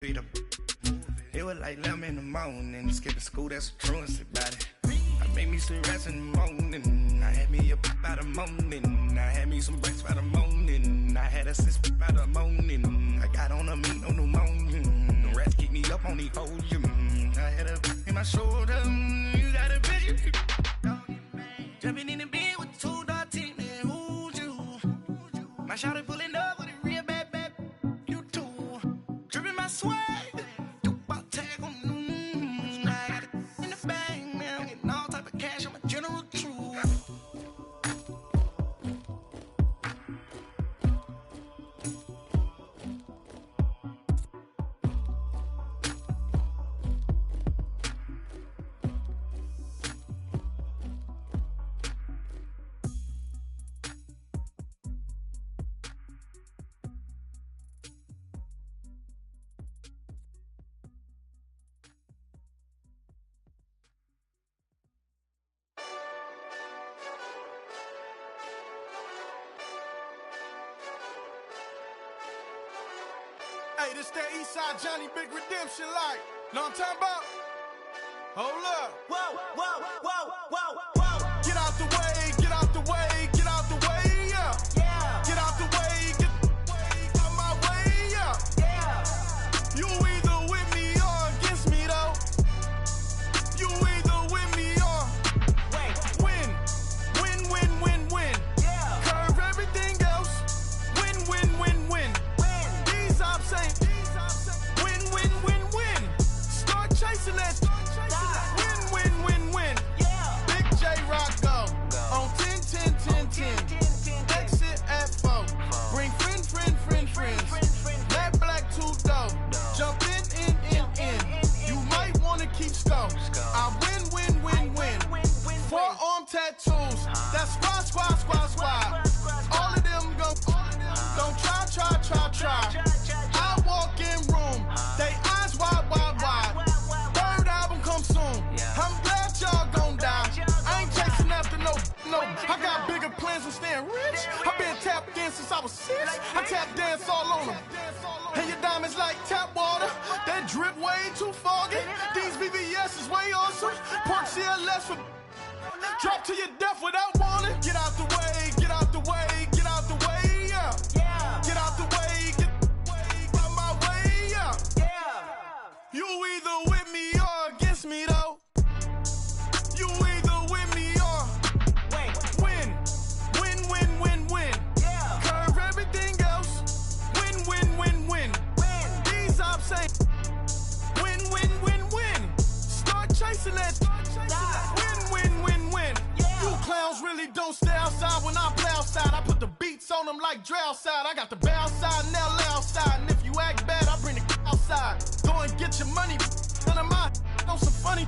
It was like 11 in the morning, skipping school, that's a truancy about it. I made me some rest in the morning, I had me a pop by the morning, I had me some breaks by the morning, I had a six by the morning, I got on a meat, no pneumonia, the rats keep me up on the podium, I had a in my shoulder, you got a bitch, jumping in the bed with two dark teeth, man, who's you? My shawty pulling up with a real bad, you too, dripping my swag. Hey, this that Eastside Johnny Big Redemption like. Know what I'm talking about? Hold up. Whoa, whoa, whoa, whoa, whoa. Get out the way, get out the way, get out the way, yeah. Yeah. Get out the way, get out my way, yeah. Yeah. You either with me or against me, though. You either with me or win. Win, win, win, win. Yeah. Curve everything else. Win, win, win, win. These ops ain't. Win, win, win, win. Start chasing that. Win, win, win, win. Yeah. Big J Rock go. On 10, 10, 10, 10. Exit at 4. Bring friends. Black, black, two dope. Jump in. You might wanna keep score. I win. Forearm tattoos. That's squad. All of them go. Don't try. I walk in room. They eyes wide. Third album come soon. I'm glad y'all gon' die. I ain't chasing after no. I got bigger plans than staying rich. I been tapped in since I was 6. I tap dance all on them. And your diamonds like tap water. That drip way too foggy. These VVS is way awesome. Park CLS for drop to your death without warning. Get out the way, yeah. Yeah. Get out the way, get out my way, yeah. Yeah. You either with me or against me, though. You either with me or win. Yeah. Curve everything else. Win. These ops ain't. Win. Start chasing that. Win. Yeah. You clowns really don't stay outside when I play outside. I put the beats on them like drow side. I got the bow side and LA outside. And if you act bad, I bring the outside. Go and get your money. None of my on some funny.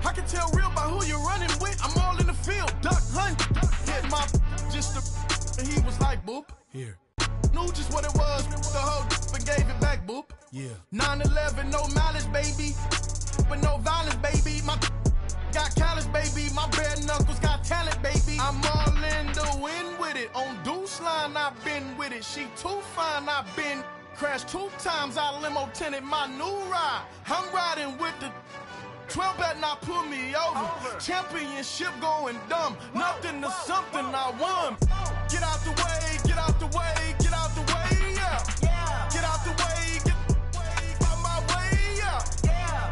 I can tell real by who you're running with. I'm all in the field. Duck hunt. Hit my just the. And he was like, boop. Here. Knew just what it was. The whole and gave it back, boop. Yeah. 9/11, no malice, baby. But no violence, baby. My got callous, baby. My bare knuckles got talent, baby. I'm all in the wind with it. On Deuce line, I've been with it. She too fine, I've been crashed 2 times. I limo tinted my new ride. I'm riding with the 12 better not pull me over. Championship going dumb. Nothing to something I won. Get out the way, yeah. Yeah. Get out the way, get out my way, yeah. Yeah.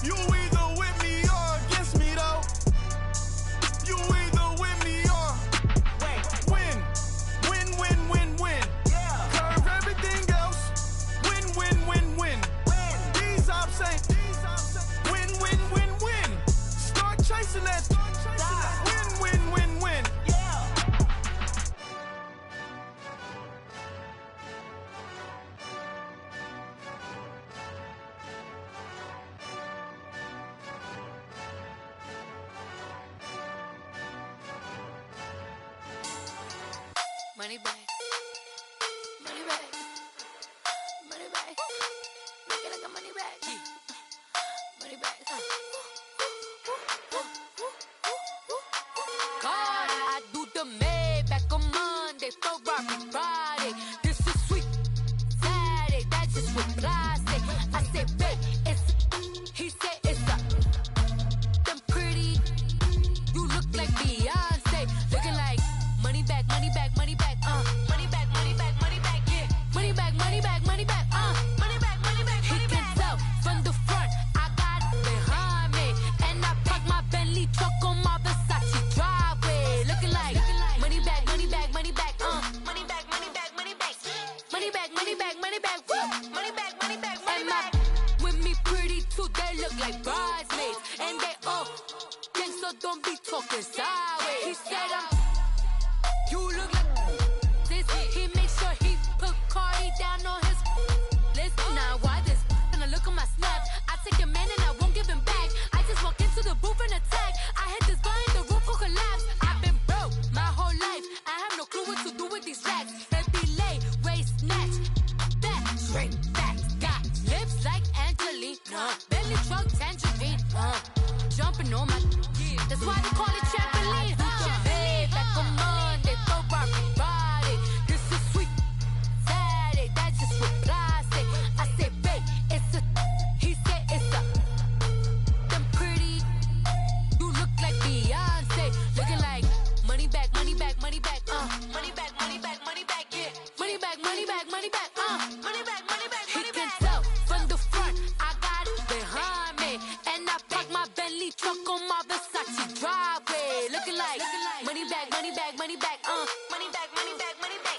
You either with me or against me, though. You either with me or win. Yeah. Curve everything else. Win. These ops ain't. Win. Start chasing that. Win. Yeah. Money back. Make it like a money back. Money back. God, I do the Maybach on Monday, Ferrari Friday. This is sweet Saturday, that's just just replied. I said, babe, it's he said it's a them pretty. You look like Beyonce, looking like money back, money back, money back, money back, money back, money back, yeah, money back, money back, money back, money back, money back. He can tell from the front, I got it behind me, and I park my Bentley truck on my Versace driveway, looking like money back, money back, money back, money back, money back, money back, money back, money back, money back, money back, money back, money back. With me pretty too, they look like bridesmaids, and they all gang, so don't be talking sideways. He said you look like this. He makes sure he put Cardi down on his list. Now why this? When I look at my snap, I take a man and I won't give him back. I just walk into the booth and attack. I hit this button, the roof will collapse. I've been broke my whole life. I have no clue what to do with these racks. Heavy lay, waist snatch, back, straight back. Got lips like Angelina, belly truck tangerine, jumping on my. That's why they call it trampoline. Hey, back on Monday, throw rock body. This is sweet Saturday, that's just reply. I said, babe, it's a. He said it's a. Them pretty. You look like Beyonce, looking like money back, money back, money back, money back, money back, money back, yeah, money back, money back, money back, money back, money back. He can tell from the front, I got it behind me, and I park my Bentley truck on my Versace driveway, looking like money back, money back, money back, money back, money back, money back,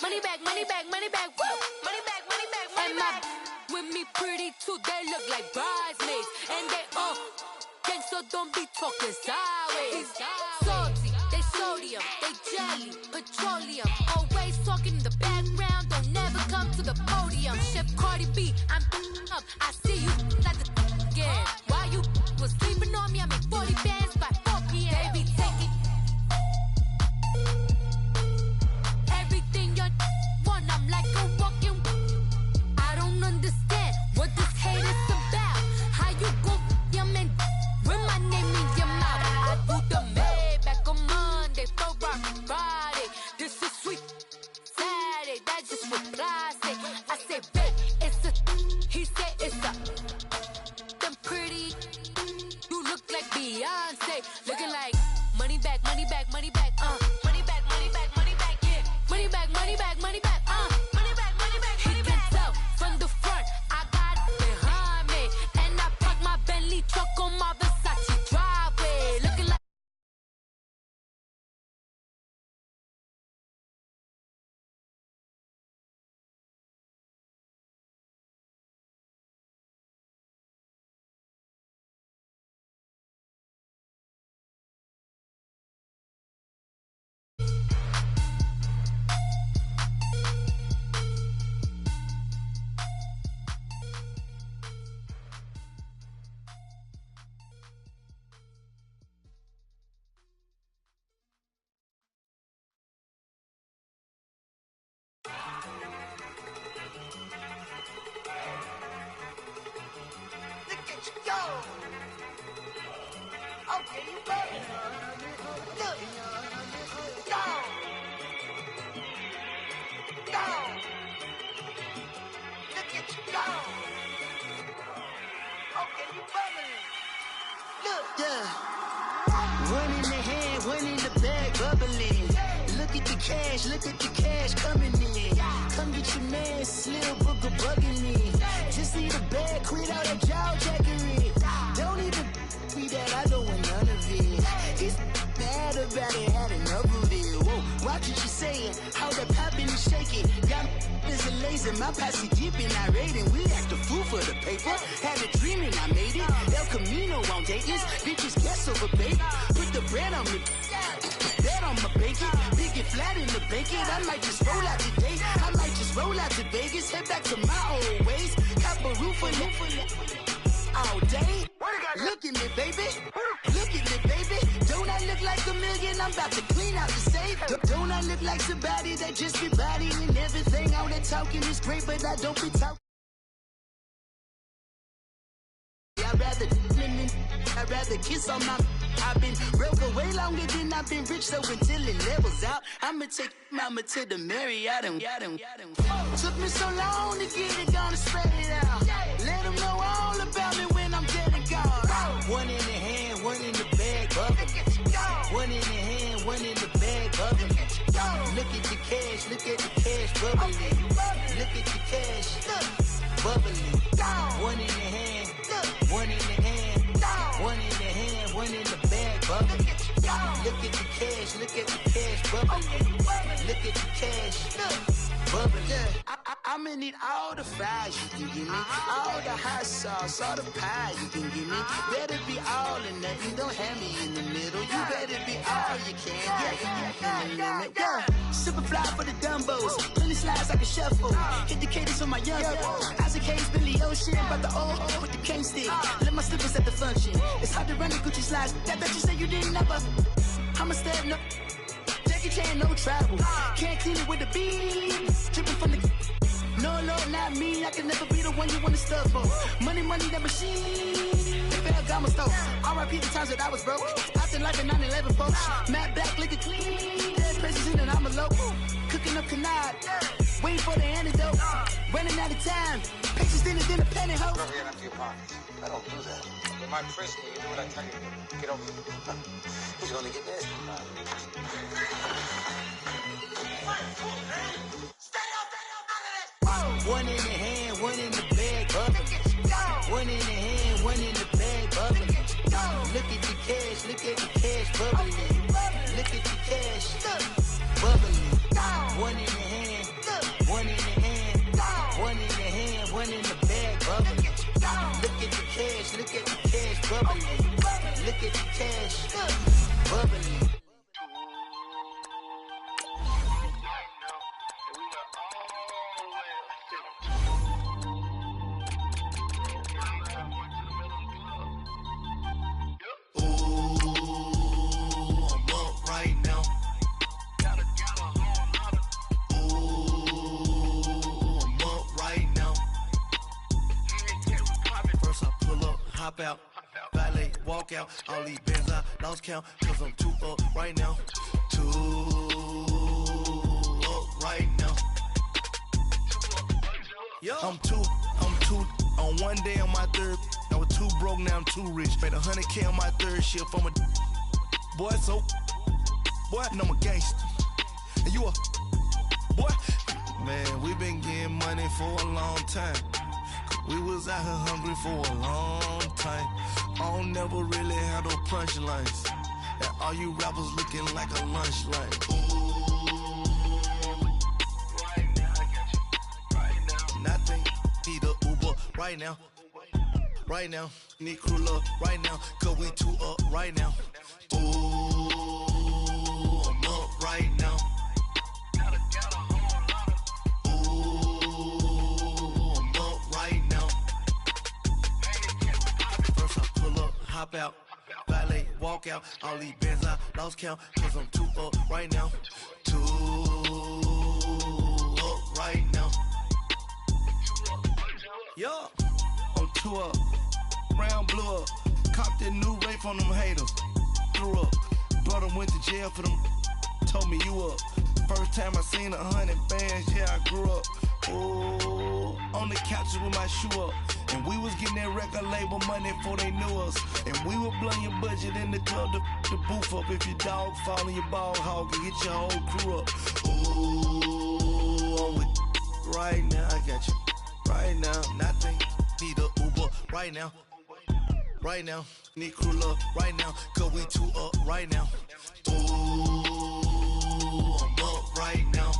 money back, money back, money back, money back, money back, money back. With me pretty too, they look like bridesmaids, and they all gang, so don't be talking sideways. Salty, they sodium, they jelly, petroleum, always talking in the background, don't never come to the podium. Chef Cardi B, I'm up, I see you like the again. Why you was sleeping on me? I make 40 bands by 4 p.m. They be taking everything you want. I'm like a walking. I don't understand what this hate is about. How you go your man with my name in your mouth? I do the Maybach on Monday, throw rock body. This is sweet Saturday, that's just reply. I say, babe, it's a. He said it's a. Them pretty. You look like Beyonce, looking like money back, money back, money back, money back, money back, money back, yeah, money back, money back, money back, money back, money back. He can tell from the front, I got it behind me, and I park my Bentley truck on my Versace driveway, looking like. Look at you go. Okay, you better. Look. Go. Go. Look at you go. Okay, you better. Look. Yeah. One in the hand, one in the bag, bubbling. Look at the cash coming in. Come get your man, Slim Booker bugging me. Just need a bag, quit out that jaw jackery. Don't even be that, I don't want none of it. He's bad about it, had enough of it. Whoa, watch what you saying, how that poppin' and shaking. Got is a laser, my posse deep and I raiding. We act a fool for the paper. Had a dream and I made it. El Camino on Dayton's, bitches guess over baby. Put the bread on me. Bet on my bacon, big and flat in the bacon. I might just roll out today. I might just roll out to Vegas, head back to my old ways. Cop a roof all day. Look at me, baby. Look at me, baby. Don't I look like a million? I'm about to clean out the safe. Don't I look like somebody that just be bodying everything? All that talking is great, but I don't be talking. I'd rather I'd rather kiss on my. I've been broke way longer than I've been rich, so until it levels out, I'ma take mama to the Marriott and took me so long to get it, gonna spread it out. Let them know all about me when I'm dead and gone. One in the hand, one in the bag, bubbling. One in the hand, one in the bag, bubbling. Look at the cash, look at the cash bubbling. Look at the cash, bubbling. One in the hand, one in the hand, one in the hand, one in the bag, bubbling. Look at the cash, look at the cash bubbling. Look at the cash, bubbling. I'ma need all the fries you can give me, all the hot sauce, all the pie you can give me. Better be all or nothing, don't have me in the middle. You better be all you can. Yeah. Super fly for the Dumbos, plenty slides I can shuffle. Hit the cadence on my young. Isaac Hayes, Billy Ocean, but the old with the cane stick. Let my slippers at the function. It's hard to run the Gucci slides. That you say you didn't never. I'm a step no. Jackie Chan, no travel. Can't clean it with the beat. Dripping from the. No, not me. I can never be the one you wanna stuff for. Money, that machine. If I got my stove. R.I.P. the times that I was broke. Out the life in 9/11, folks. Matte black, liquor clean. Dead presses in and I'm a local. Cooking up canard. Waiting for the antidote. Running out of time. Patience thinner than a penny hoe. Over here in empty your pockets. I don't do that. In my prison, you do what I tell you. Get over here. He's gonna get this. One in the hand, one in the bag, bubbling. One in the hand, one in the bag, bubbling. Look at the cash, look at the cash bubbling. Look at the cash, bubbling. One in the hand, one in the hand, one in the hand, one in the bag, bubbling. Look at the cash, look at the cash bubbling. Look at the cash, bubbling. Hop out, valet, walk out, all these bands I lost count, cause I'm too up right now, too up right now. Yo. I'm too, on one day on my third, I was too broke, now I'm too rich. Made 100K on my third shift, I'm a boy, so, boy, no, I'm a gangster, and you a, boy, man, we been getting money for a long time. We was out here hungry for a long time. I don't never really have no punchlines. And all you rappers looking like a lunch line. Right now, I got you. Right now. Nothing. Need a Uber right now. Right now. Need crew love right now. Cause we too up right now. Ooh, I'm up right now. Hop out, valet, walk out, all these bands I lost count, cause I'm too up right now, too up right now. Yo, I'm too up, round blew up, copped that new rape on them haters, threw up, brother went to jail for them, told me you up, first time I seen 100 bands, yeah I grew up, ooh, on the couches with my shoe up. And we was getting that record label money before they knew us. And we were blowing your budget in the club to boof up. If your dog fall in your ball hog and get your whole crew up. Ooh, I'm with right now, I got you. Right now, nothing. Need a Uber right now. Right now, need crew love right now. Cause we too up right now. Ooh, I'm up right now.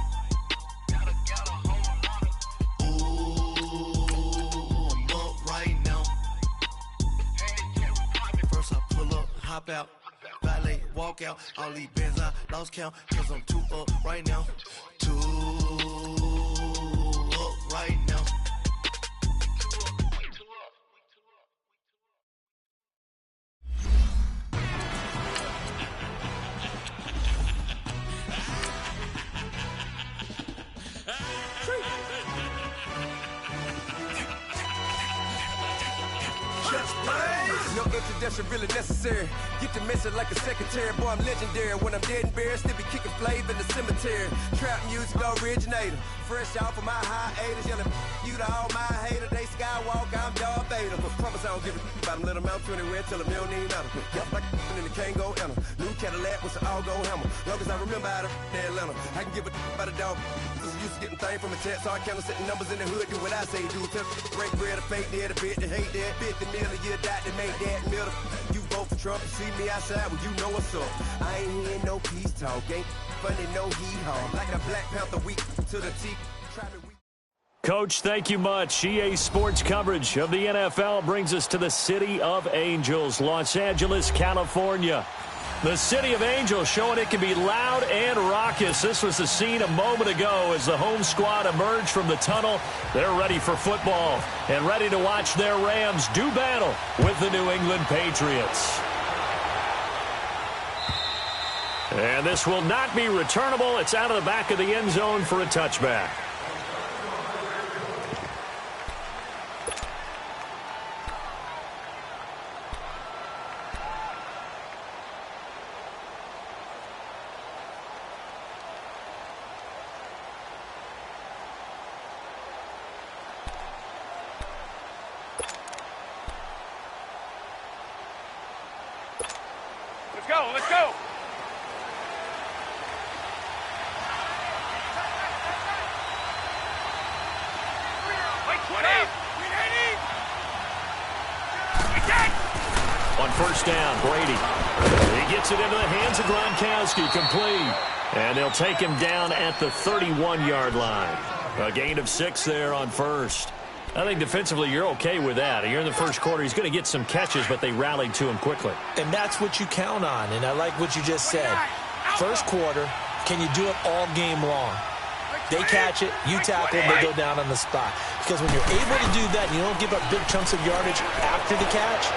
Hop out, valet, walk out, all these bands I lost count, cause I'm too up right now, too up right now. No introduction really necessary. Get the message like a secretary. Boy, I'm legendary. When I'm dead and buried, still be kicking flavor in the cemetery. Trap music originator. Fresh off of my hiatus. Yelling you to all my haters. They skywalk, I'm Darth Vader. Promise I don't give a about them. Let them out 20 red till them don't need matter. Yup, like in the Kango enter. New Cadillac with an all-go hammer. Long as I remember how to Atlanta. I can give a about a dog. Used to getting things from a text. So I count setting numbers in the hood. Do what I say do. Tell break bread, a fake dead, a bit to hate that. 50 million a year, die to make that middle. You vote for Trump, you see me outside, well, you know what's up. I ain't hearing no peace talk, ain't funny, no hee-haw. Like a Black Panther week to the teeth. Coach, thank you much. EA Sports coverage of the NFL brings us to the City of Angels, Los Angeles, California. The City of Angels showing it can be loud and raucous. This was the scene a moment ago as the home squad emerged from the tunnel. They're ready for football and ready to watch their Rams do battle with the New England Patriots. And this will not be returnable. It's out of the back of the end zone for a touchback. Let's go. On first down, Brady. He gets it into the hands of Gronkowski, complete. And they'll take him down at the 31-yard line. A gain of 6 there on first. I think defensively you're okay with that. You're in the first quarter. He's going to get some catches, but they rallied to him quickly. And that's what you count on, and I like what you just said. First quarter, can you do it all game long? They catch it, you tackle, they go down on the spot. Because when you're able to do that and you don't give up big chunks of yardage after the catch,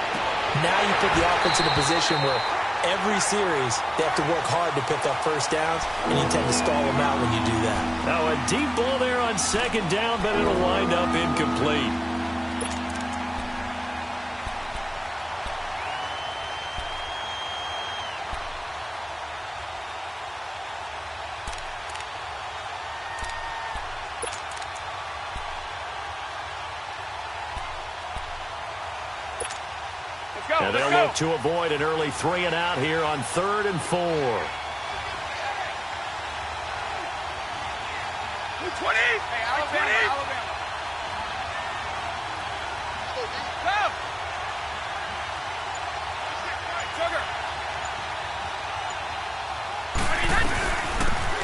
now you put the offense in a position where every series they have to work hard to pick up first downs, and you tend to stall them out when you do that. Now a deep ball there on second down, but it'll wind up incomplete. And they'll look to avoid an early 3-and-out here on 3rd and 4. 220. Hey, Alabama. Go. Sugar.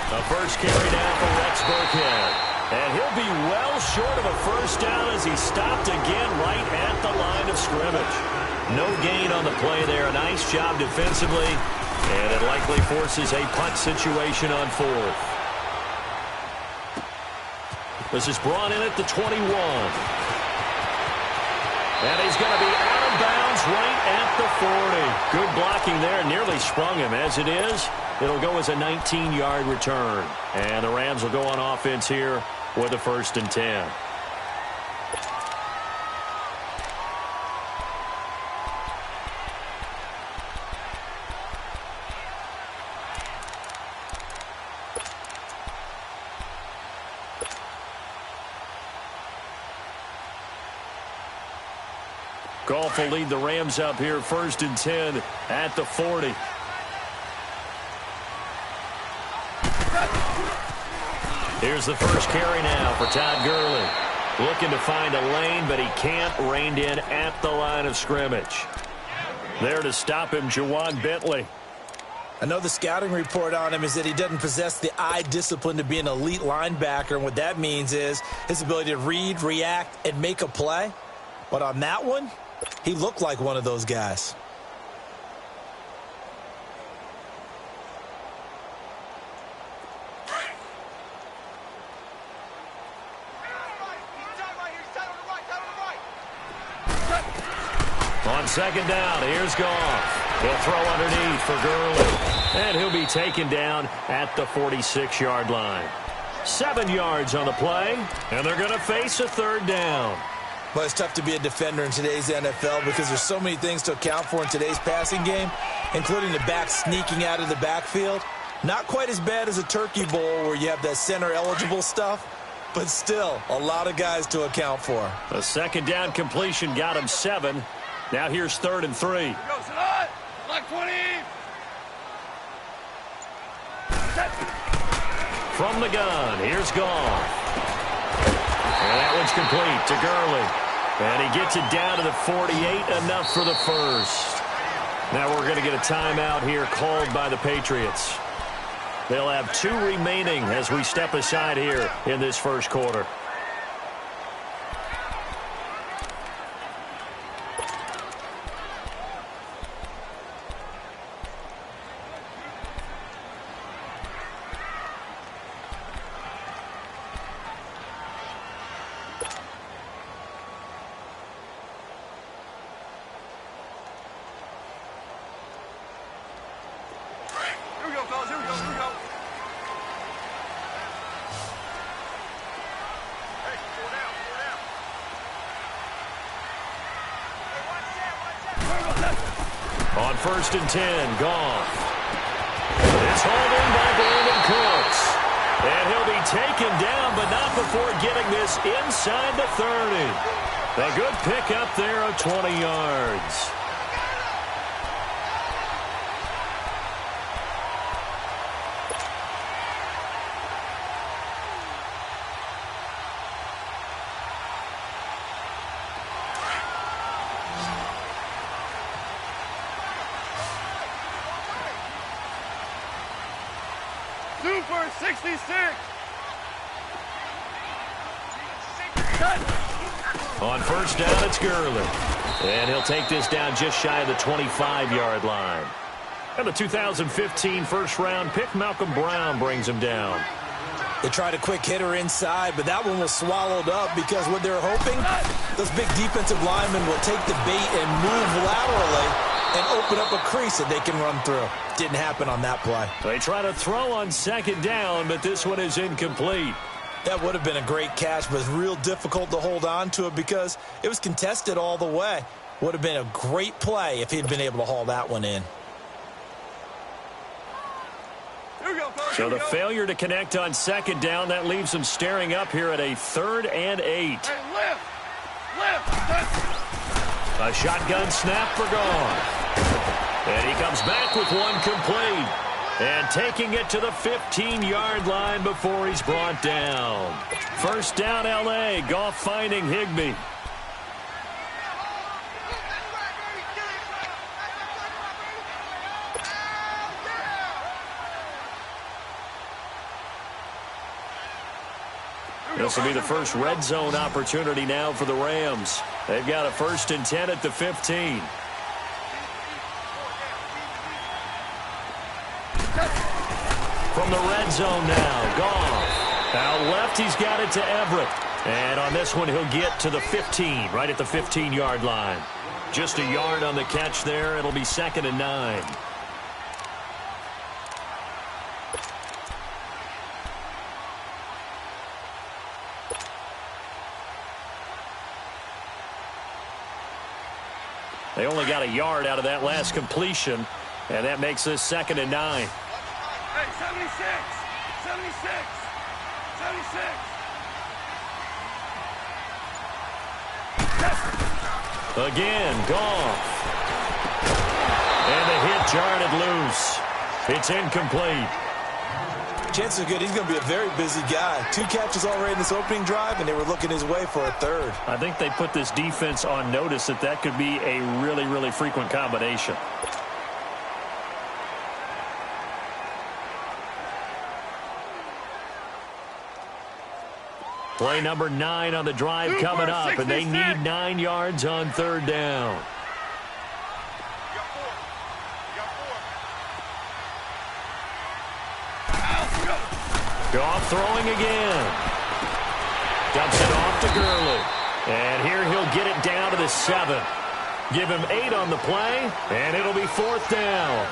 The first carry down for Rex Burkhead. And he'll be well short of a first down as he stopped again right at the line of scrimmage. No gain on the play there. A nice job defensively. And it likely forces a punt situation on 4th. This is brought in at the 21. And he's going to be out of bounds right at the 40. Good blocking there. Nearly sprung him. As it is, it'll go as a 19-yard return. And the Rams will go on offense here with a 1st and 10. Goff will lead the Rams up here 1st and 10 at the 40. Here's the first carry now for Todd Gurley. Looking to find a lane, but he can't. Reined in at the line of scrimmage. There to stop him, Juwan Bentley. I know the scouting report on him is that he doesn't possess the eye discipline to be an elite linebacker. And what that means is his ability to read, react, and make a play. But on that one, he looked like one of those guys. On second down, here's Goff. He'll throw underneath for Gurley. And he'll be taken down at the 46-yard line. 7 yards on the play, and they're going to face a 3rd down. But it's tough to be a defender in today's NFL because there's so many things to account for in today's passing game, including the back sneaking out of the backfield. Not quite as bad as a turkey bowl where you have that center-eligible stuff, but still a lot of guys to account for. A second down completion got him 7. Now here's 3rd and 3. Go, Salah! Like 20! From the gun, here's Goff. And that one's complete to Gurley. And he gets it down to the 48, enough for the first. Now we're going to get a timeout here called by the Patriots. They'll have 2 remaining as we step aside here in this first quarter. On 1st and 10, Goff. It's hauled in by Brandon Cooks. And he'll be taken down, but not before getting this inside the 30. A good pickup there of 20 yards. Super 66! On 1st down, it's Gurley. And he'll take this down just shy of the 25-yard line. And the 2015 first-round pick, Malcolm Brown, brings him down. They tried a quick hitter inside, but that one was swallowed up because what they're hoping, those big defensive linemen will take the bait and move laterally and open up a crease that they can run through. Didn't happen on that play. They try to throw on 2nd down, but this one is incomplete. That would have been a great catch, but it's real difficult to hold on to it because it was contested all the way. Would have been a great play if he'd been able to haul that one in. So the failure to connect on 2nd down, that leaves him staring up here at a 3rd and 8. Hey, lift! A shotgun snap for Goff. And he comes back with one complete. And taking it to the 15-yard line before he's brought down. 1st down, L.A. Goff finding Higbee. This will be the first red zone opportunity now for the Rams. They've got a 1st and 10 at the 15. From the red zone now, Goff. Out left, he's got it to Everett. And on this one, he'll get to the 15, right at the 15-yard line. Just a yard on the catch there. It'll be 2nd and 9. They only got a yard out of that last completion, and that makes this 2nd and 9. Hey, 76! 76! 76! Again, Goff. And the hit jarred loose. It's incomplete. Chances are good he's going to be a very busy guy. 2 catches already in this opening drive, and they were looking his way for a 3rd. I think they put this defense on notice that that could be a really, really frequent combination. Play number 9 on the drive coming up, and they need 9 yards on 3rd down. Goff throwing again. Dumps it off to Gurley. And here he'll get it down to the 7. Give him 8 on the play, and it'll be 4th down.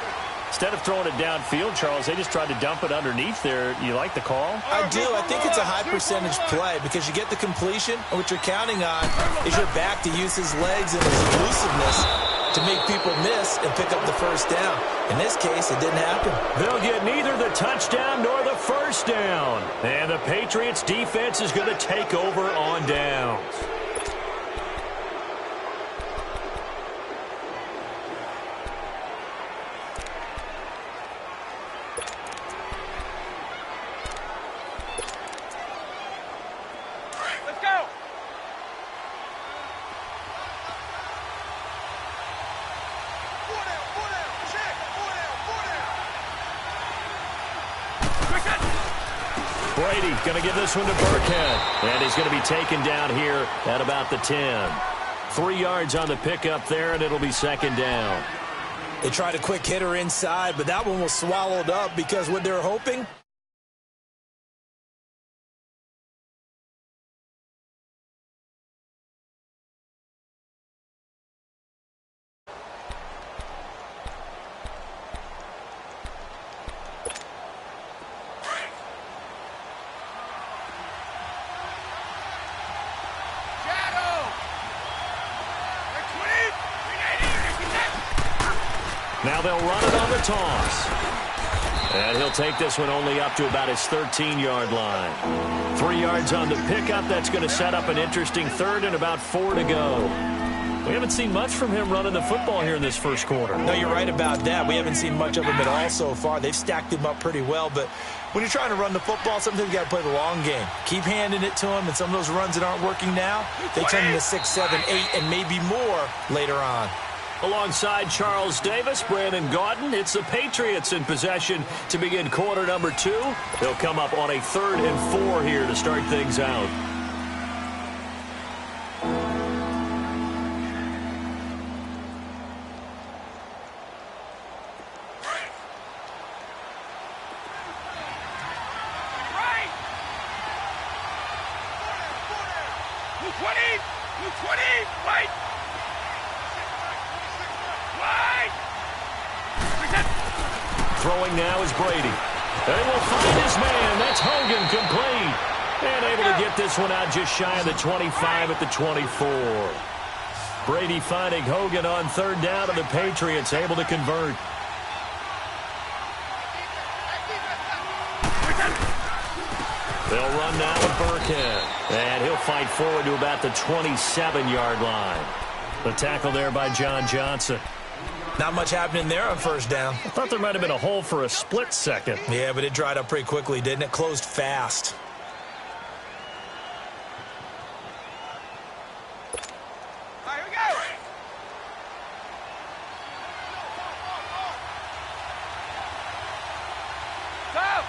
Instead of throwing it downfield, Charles, they just tried to dump it underneath there. You like the call? I do. I think it's a high percentage play because you get the completion, and what you're counting on is your back to use his legs and his elusiveness to make people miss and pick up the first down. In this case, it didn't happen. They'll get neither the touchdown nor the first down. And the Patriots defense is going to take over on downs. Brady going to give this one to Burkhead. And he's going to be taken down here at about the 10. 3 yards on the pickup there, and it'll be second down. They tried a quick hitter inside, but that one was swallowed up because what they were hoping... Now they'll run it on the toss. And he'll take this one only up to about his 13-yard line. 3 yards on the pickup. That's going to set up an interesting third and about 4 to go. We haven't seen much from him running the football here in this first quarter. No, you're right about that. We haven't seen much of him at all so far. They've stacked him up pretty well, but when you're trying to run the football, sometimes you got to play the long game. Keep handing it to him, and some of those runs that aren't working now, they turn into 6, 7, 8, and maybe more later on. Alongside Charles Davis, Brandon Gaudin, it's the Patriots in possession to begin quarter number 2. They'll come up on a 3rd and 4 here to start things out. Throwing now is Brady. They will find his man. That's Hogan, complete. And able to get this one out just shy of the 25 at the 24. Brady finding Hogan on 3rd down, and the Patriots able to convert. They'll run now with Burkhead. And he'll fight forward to about the 27-yard line. The tackle there by John Johnson. Not much happening there on 1st down. I thought there might have been a hole for a split second. Yeah, but it dried up pretty quickly, didn't it? Closed fast. All right, here we go. Stop.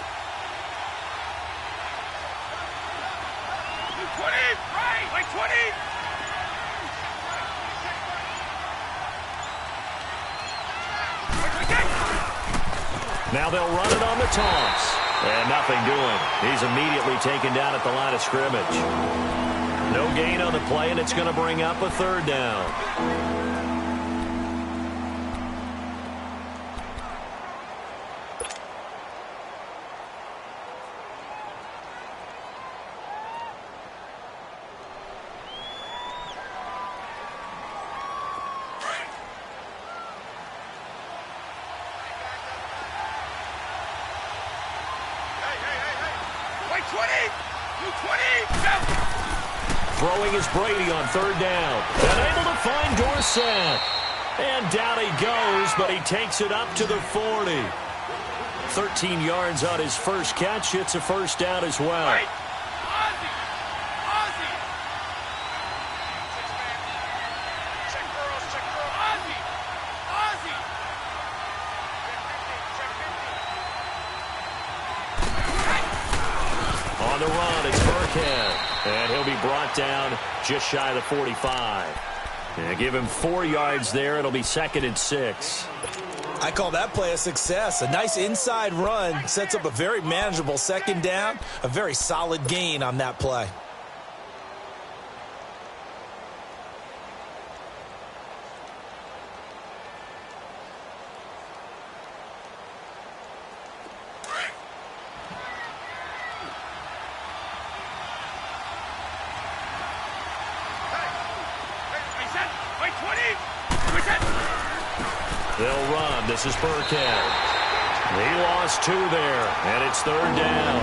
20, right, like 20. Now they'll run it on the toss. And nothing doing. He's immediately taken down at the line of scrimmage. No gain on the play, and it's going to bring up a 3rd down. Throwing is Brady on 3rd down. And able to find Dorsett. And down he goes, but he takes it up to the 40. 13 yards on his first catch. It's a 1st down as well. On the run, it's Burkhead. And he'll be brought down just shy of the 45. And give him 4 yards there. It'll be 2nd and 6. I call that play a success. A nice inside run sets up a very manageable 2nd down. A very solid gain on that play. They'll run. This is Burkhead. He lost 2 there, and it's 3rd down.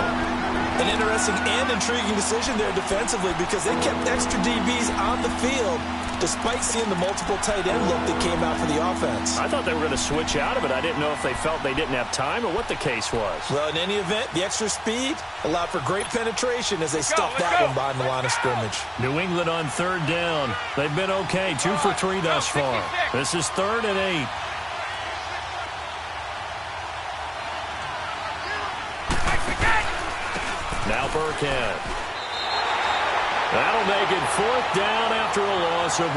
An interesting and intriguing decision there defensively because they kept extra DBs on the field despite seeing the multiple tight end look that came out for the offense. I thought they were going to switch out of it. I didn't know if they felt they didn't have time or what the case was. Well, in any event, the extra speed allowed for great penetration as they stuffed that one behind the line of scrimmage. New England on 3rd down. They've been okay, 2 for 3 thus far. This is 3rd and 8. Now Burkhead. That'll make it 4th down after a loss of 1.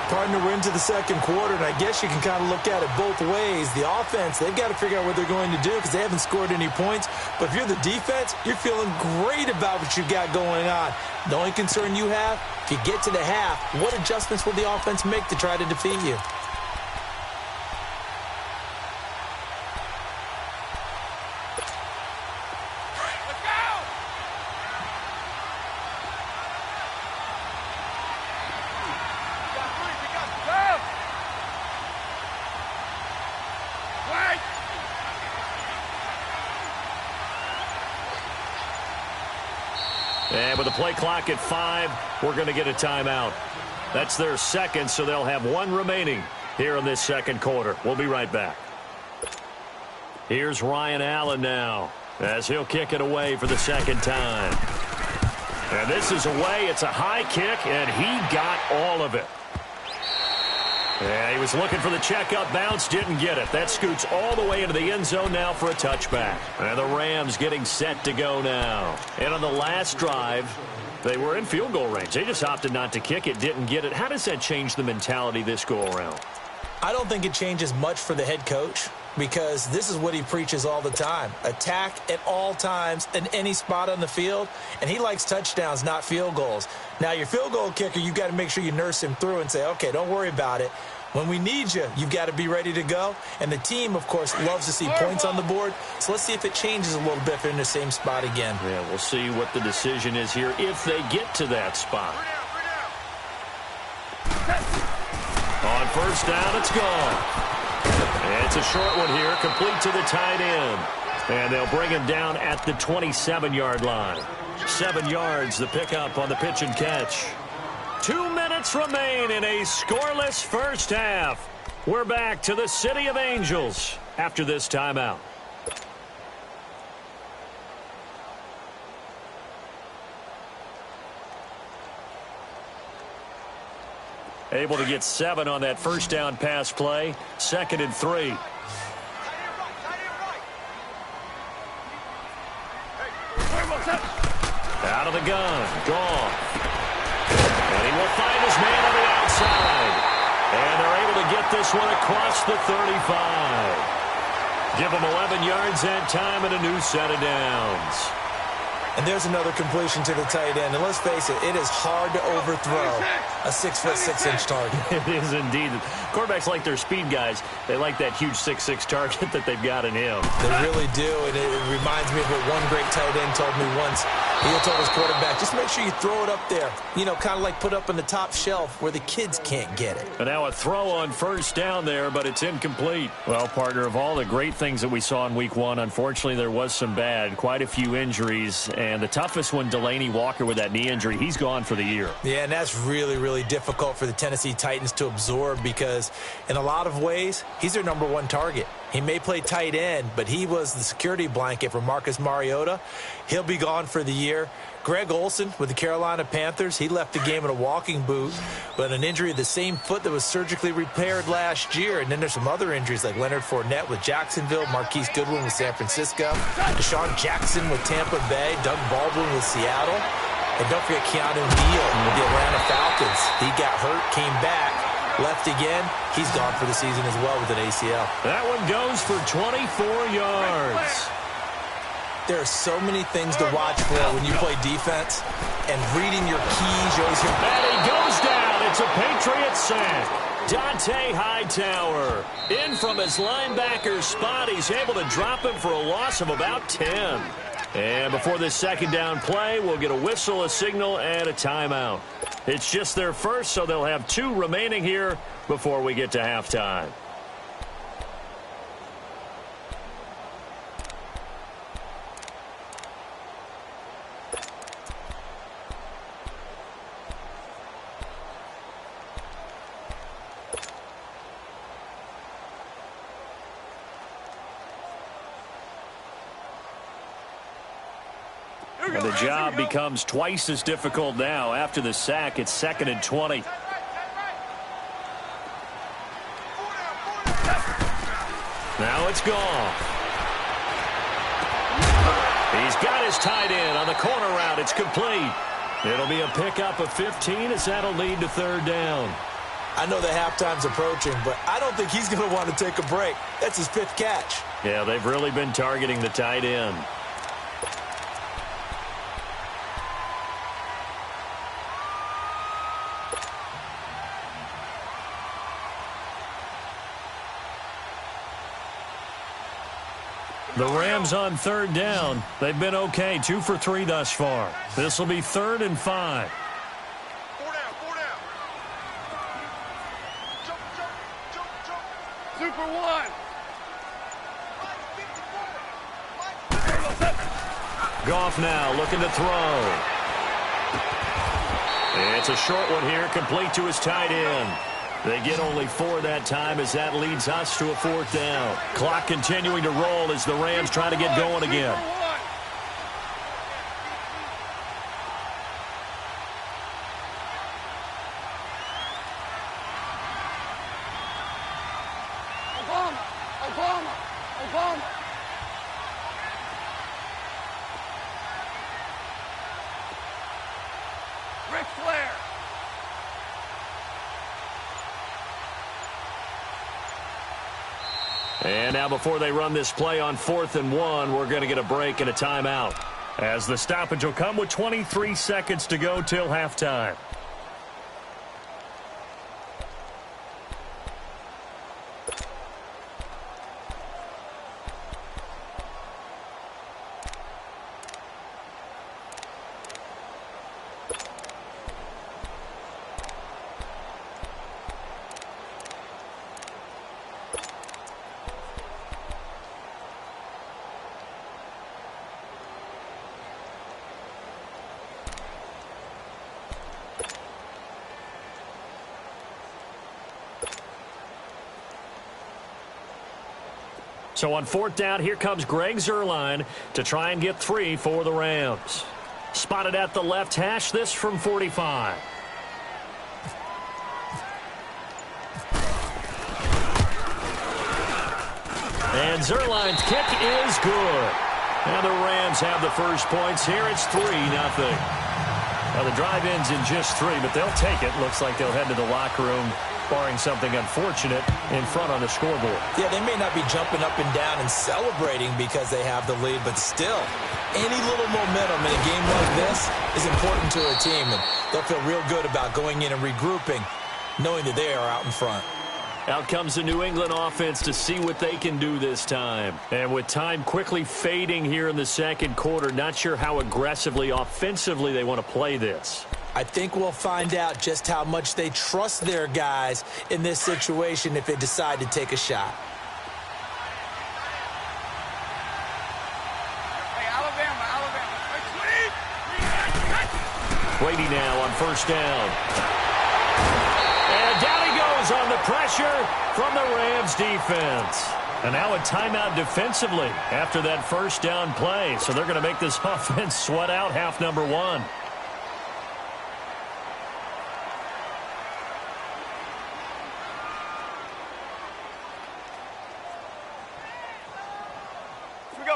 Partner, we're into the second quarter, and I guess you can kind of look at it both ways. The offense, they've got to figure out what they're going to do because they haven't scored any points. But if you're the defense, you're feeling great about what you've got going on. The only concern you have, if you get to the half, what adjustments will the offense make to try to defeat you? And with the play clock at 5, we're going to get a timeout. That's their second, so they'll have 1 remaining here in this second quarter. We'll be right back. Here's Ryan Allen now as he'll kick it away for the second time. And this is away. It's a high kick, and he got all of it. Yeah, he was looking for the check-up bounce, didn't get it. That scoots all the way into the end zone now for a touchback. And the Rams getting set to go now. And on the last drive, they were in field goal range. They just opted not to kick it, didn't get it. How does that change the mentality this go-around? I don't think it changes much for the head coach because this is what he preaches all the time. Attack at all times in any spot on the field, and he likes touchdowns, not field goals. Now, your field goal kicker, you've got to make sure you nurse him through and say, okay, don't worry about it. When we need you, you've got to be ready to go. And the team, of course, loves to see points on the board. So let's see if it changes a little bit if they're in the same spot again. Yeah, we'll see what the decision is here if they get to that spot. On first down, it's gone. It's a short one here, complete to the tight end. And they'll bring him down at the 27-yard line. 7 yards, the pickup on the pitch and catch. 2 minutes remain in a scoreless first half. We're back to the City of Angels after this timeout. Able to get 7 on that first down pass play. 2nd and 3. Out of the gun. Gone. And he will find his man on the outside. And they're able to get this one across the 35. Give him 11 yards that time and a new set of downs. And there's another completion to the tight end. And let's face it, it is hard to overthrow a 6'6" target. It is indeed. Quarterbacks like their speed guys. They like that huge 6'6" target that they've got in him. They really do. And it reminds me of what one great tight end told me once. He told his quarterback, just make sure you throw it up there. You know, kind of like put up on the top shelf where the kids can't get it. And now a throw on first down there, but it's incomplete. Well, partner, of all the great things that we saw in week 1, unfortunately there was some bad. Quite a few injuries. And the toughest one, Delaney Walker with that knee injury. He's gone for the year. Yeah, and that's really, really difficult for the Tennessee Titans to absorb because in a lot of ways, he's their #1 target. He may play tight end, but he was the security blanket for Marcus Mariota. He'll be gone for the year. Greg Olsen with the Carolina Panthers, he left the game in a walking boot, but an injury of the same foot that was surgically repaired last year. And then there's some other injuries like Leonard Fournette with Jacksonville, Marquise Goodwin with San Francisco, Deshaun Jackson with Tampa Bay, Doug Baldwin with Seattle, and don't forget Keanu Neal with the Atlanta Falcons. He got hurt, came back, left again. He's gone for the season as well with an ACL. That one goes for 24 yards. There are so many things to watch for when you play defense, and reading your keys, you always hear... And he goes down. It's a Patriot sack. Dante Hightower in from his linebacker spot. He's able to drop him for a loss of about 10. And before this second down play, we'll get a whistle, a signal, and a timeout. It's just their first, so they'll have 2 remaining here before we get to halftime. And the job becomes twice as difficult now. After the sack, it's 2nd and 20. Now it's gone. He's got his tight end on the corner route. It's complete. It'll be a pickup of 15 as that'll lead to 3rd down. I know the halftime's approaching, but I don't think he's going to want to take a break. That's his 5th catch. Yeah, they've really been targeting the tight end. The Rams on 3rd down. They've been okay, 2 for 3 thus far. This will be 3rd and 5. 4 down, 4 down. Jump, jump, jump, jump. Super 1. Goff now looking to throw. It's a short one here, complete to his tight end. They get only 4 that time as that leads us to a 4th down. Clock continuing to roll as the Rams try to get going again. Obama. Ric Flair. And now before they run this play on 4th and 1, we're going to get a break and a timeout, as the stoppage will come with 23 seconds to go till halftime. So on 4th down, here comes Greg Zuerlein to try and get 3 for the Rams. Spotted at the left hash, this from 45. And Zuerlein's kick is good. And the Rams have the first points here. It's 3-0. Well, the drive ends in just 3, but they'll take it. Looks like they'll head to the locker room, barring something unfortunate, in front on the scoreboard. Yeah, they may not be jumping up and down and celebrating because they have the lead, but still, any little momentum in a game like this is important to a team, and they'll feel real good about going in and regrouping, knowing that they are out in front. Out comes the New England offense to see what they can do this time. And with time quickly fading here in the second quarter, not sure how aggressively, offensively they want to play this. I think we'll find out just how much they trust their guys in this situation if they decide to take a shot. Hey, Alabama. Brady now on 1st down. And down he goes on the pressure from the Rams defense. And now a timeout defensively after that 1st down play. So they're going to make this offense sweat out half number 1.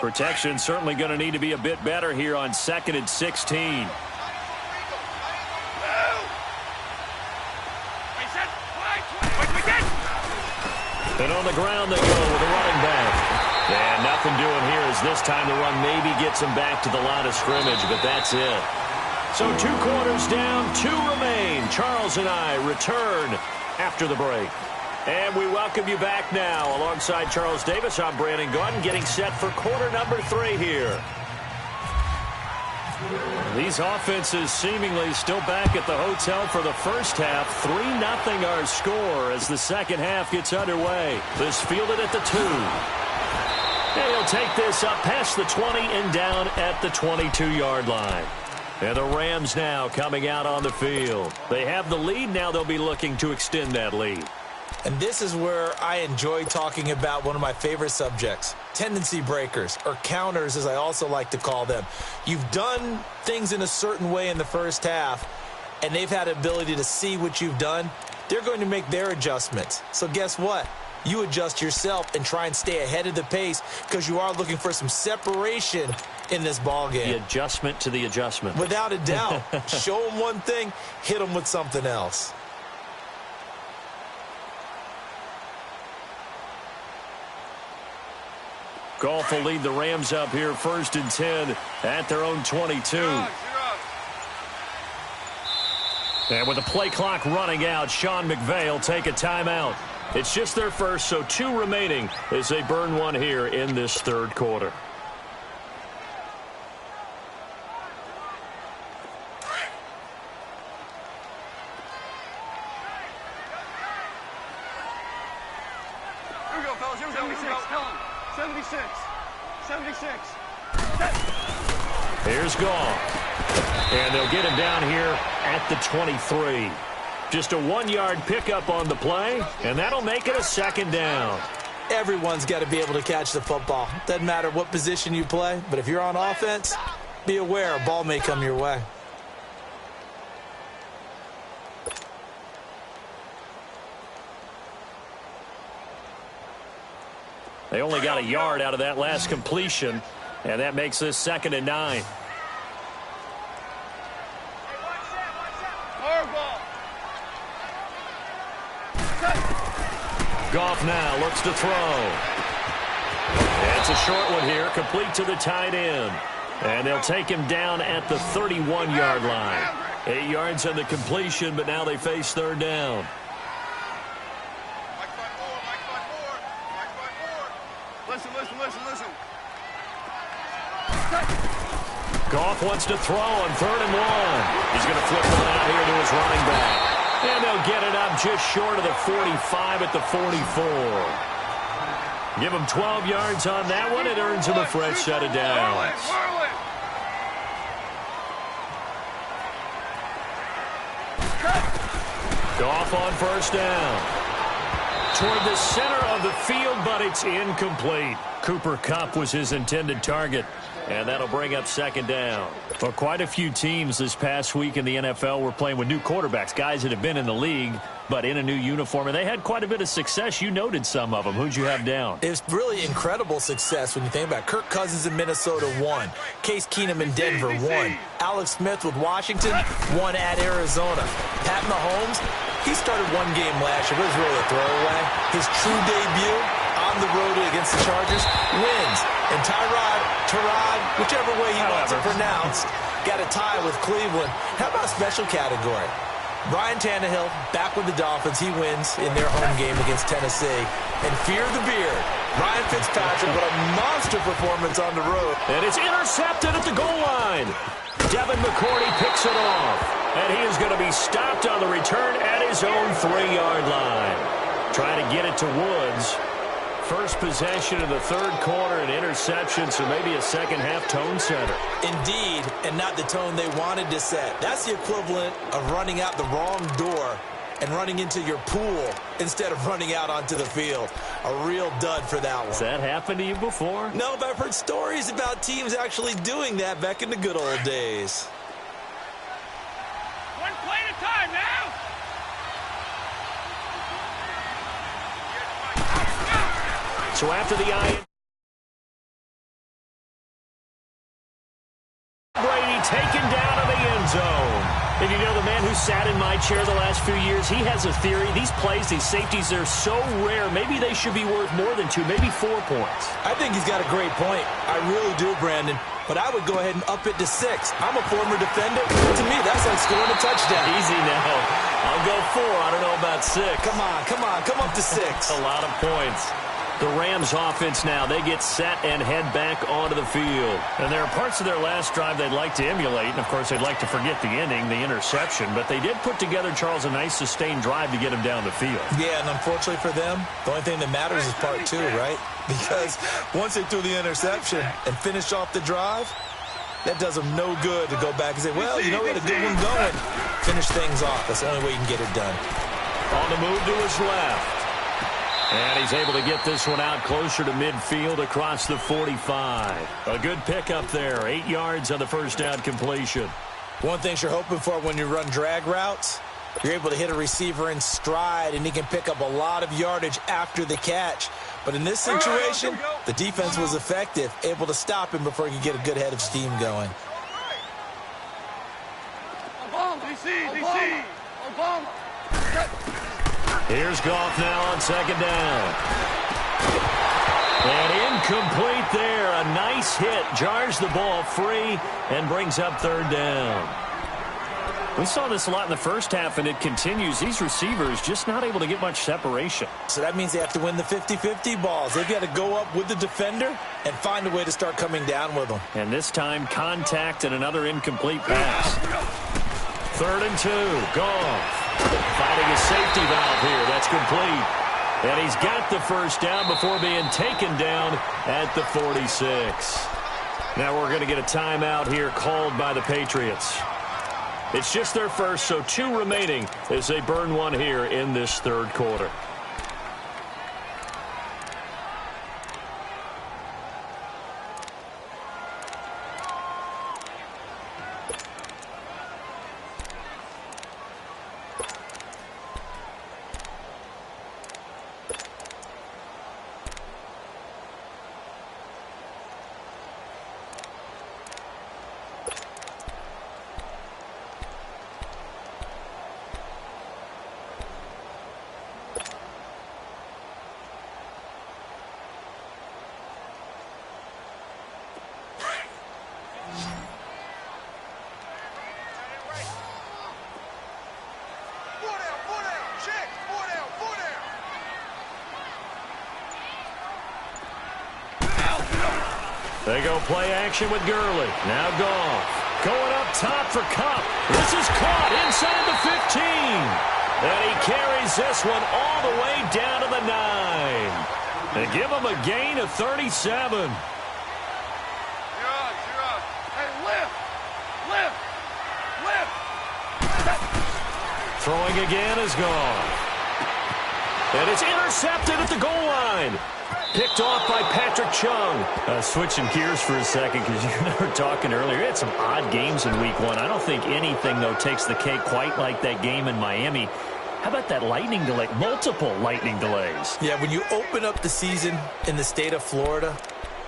Protection certainly going to need to be a bit better here on 2nd and 16. And on the ground they go with a running back. And nothing doing here as this time the run maybe gets them back to the line of scrimmage, but that's it. So 2 quarters down, 2 remain. Charles and I return after the break. And we welcome you back now. Alongside Charles Davis, I'm Brandon Gaudin, getting set for quarter number 3 here. These offenses seemingly still back at the hotel for the first half. 3-0 our score as the second half gets underway. This fielded at the 2. And he'll take this up past the 20 and down at the 22-yard line. And the Rams now coming out on the field. They have the lead. Now they'll be looking to extend that lead. And this is where I enjoy talking about one of my favorite subjects, tendency breakers, or counters as I also like to call them. You've done things in a certain way in the first half, and they've had the ability to see what you've done. They're going to make their adjustments. So guess what? You adjust yourself and try and stay ahead of the pace because you are looking for some separation in this ball game. The adjustment to the adjustment. Without a doubt. Show them one thing, hit them with something else. Goff will lead the Rams up here 1st and 10 at their own 22. And with the play clock running out, Sean McVay will take a timeout. It's just their first, so 2 remaining as they burn one here in this third quarter. Here we go, fellas. Here we go. 76. Tell him. 76. 76. Here's Goff. And they'll get him down here at the 23. Just a 1-yard pickup on the play, and that'll make it a second down. Everyone's got to be able to catch the football. Doesn't matter what position you play, but if you're on offense, be aware a ball may come your way. They only got a yard out of that last completion, and that makes this 2nd and 9. Goff now looks to throw. It's a short one here, complete to the tight end. And they'll take him down at the 31-yard line. 8 yards on the completion, but now they face 3rd down. Listen. Goff wants to throw on 3rd and 1. He's going to flip the one out here to his running back. And they'll get it up just short of the 45 at the 44. Give him 12 yards on that one. It earns him a fresh set of downs. Goff on 1st down. Toward the center of the field, but it's incomplete. Cooper Kupp was his intended target. And that'll bring up 2nd down. Well, quite a few teams this past week in the NFL were playing with new quarterbacks, guys that have been in the league, but in a new uniform. And they had quite a bit of success. You noted some of them. Who'd you have down? It was really incredible success when you think about it. Kirk Cousins in Minnesota won. Case Keenum in Denver won. Alex Smith with Washington won at Arizona. Pat Mahomes, he started one game last year, but it was really a throwaway. His true debut on the road against the Chargers wins. And Tyrod, whichever way he wants it pronounced, got a tie with Cleveland. How about special category? Ryan Tannehill back with the Dolphins. He wins in their home game against Tennessee. And fear the beard, Ryan Fitzpatrick with a monster performance on the road. And it's intercepted at the goal line. Devin McCourty picks it off. And he is going to be stopped on the return at his own 3-yard line. Trying to get it to Woods. First possession of the third quarter, an interception, so maybe a second-half tone setter. Indeed, and not the tone they wanted to set. That's the equivalent of running out the wrong door and running into your pool instead of running out onto the field. A real dud for that one. Has that happened to you before? No, but I've heard stories about teams actually doing that back in the good old days. One play at a time now. So after the Brady taken down to the end zone. And you know, the man who sat in my chair the last few years, he has a theory. These plays, these safeties, they're so rare. Maybe they should be worth more than 2, maybe 4 points. I think he's got a great point. I really do, Brandon. But I would go ahead and up it to 6. I'm a former defender. To me, that's like scoring a touchdown. Easy now. I'll go 4. I don't know about 6. Come on. Come up to 6. A lot of points. The Rams offense now, they get set and head back onto the field. And there are parts of their last drive they'd like to emulate, and of course they'd like to forget the ending, the interception, but they did put together, Charles, a nice sustained drive to get them down the field. Yeah, and unfortunately for them, the only thing that matters is part two, right? Because once they threw the interception and finished off the drive, that does them no good to go back and say, well, you know, we had a good one going. Finish things off. That's the only way you can get it done. On the move to his left. And he's able to get this one out closer to midfield across the 45. A good pickup there. 8 yards on the first down completion. One thing you're hoping for when you run drag routes, you're able to hit a receiver in stride, and he can pick up a lot of yardage after the catch. But in this situation, the defense was effective, able to stop him before he could get a good head of steam going. Here's Goff now on second down. And incomplete there. A nice hit. Jars the ball free and brings up third down. We saw this a lot in the first half, and it continues. These receivers just not able to get much separation. So that means they have to win the 50-50 balls. They've got to go up with the defender and find a way to start coming down with them. And this time, contact and another incomplete pass. 3rd and 2. Goff. Finding a safety valve here. That's complete. And he's got the first down before being taken down at the 46. Now we're going to get a timeout here called by the Patriots. It's just their first, so 2 remaining as they burn one here in this third quarter. They go play action with Gurley. Now Goff. Going up top for Kupp. This is caught inside the 15. And he carries this one all the way down to the 9. They give him a gain of 37. Throwing again is gone. And it's intercepted at the goal line. Picked off by Patrick Chung. Switching gears for a second because you and I were talking earlier. We had some odd games in week 1. I don't think anything, though, takes the cake quite like that game in Miami. How about that lightning delay? Multiple lightning delays. Yeah, when you open up the season in the state of Florida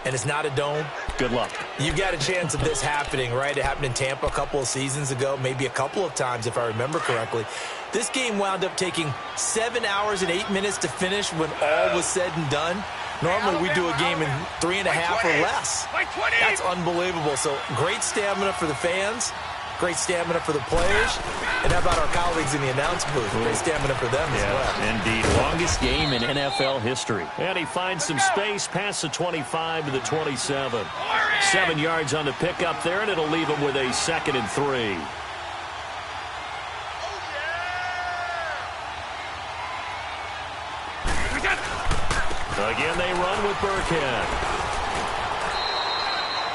and it's not a dome, good luck. You've got a chance of this happening, right? It happened in Tampa a couple of seasons ago, maybe a couple of times if I remember correctly. This game wound up taking 7 hours and 8 minutes to finish when all was said and done. Normally, we do a game in 3.5 or less. That's unbelievable. So, great stamina for the fans, great stamina for the players, and how about our colleagues in the announce booth? Great stamina for them as well. Indeed. Longest game in NFL history. And he finds some space past the 25 to the 27. 7 yards on the pickup there, and it'll leave him with a 2nd and 3. Again, they run with Burkhead.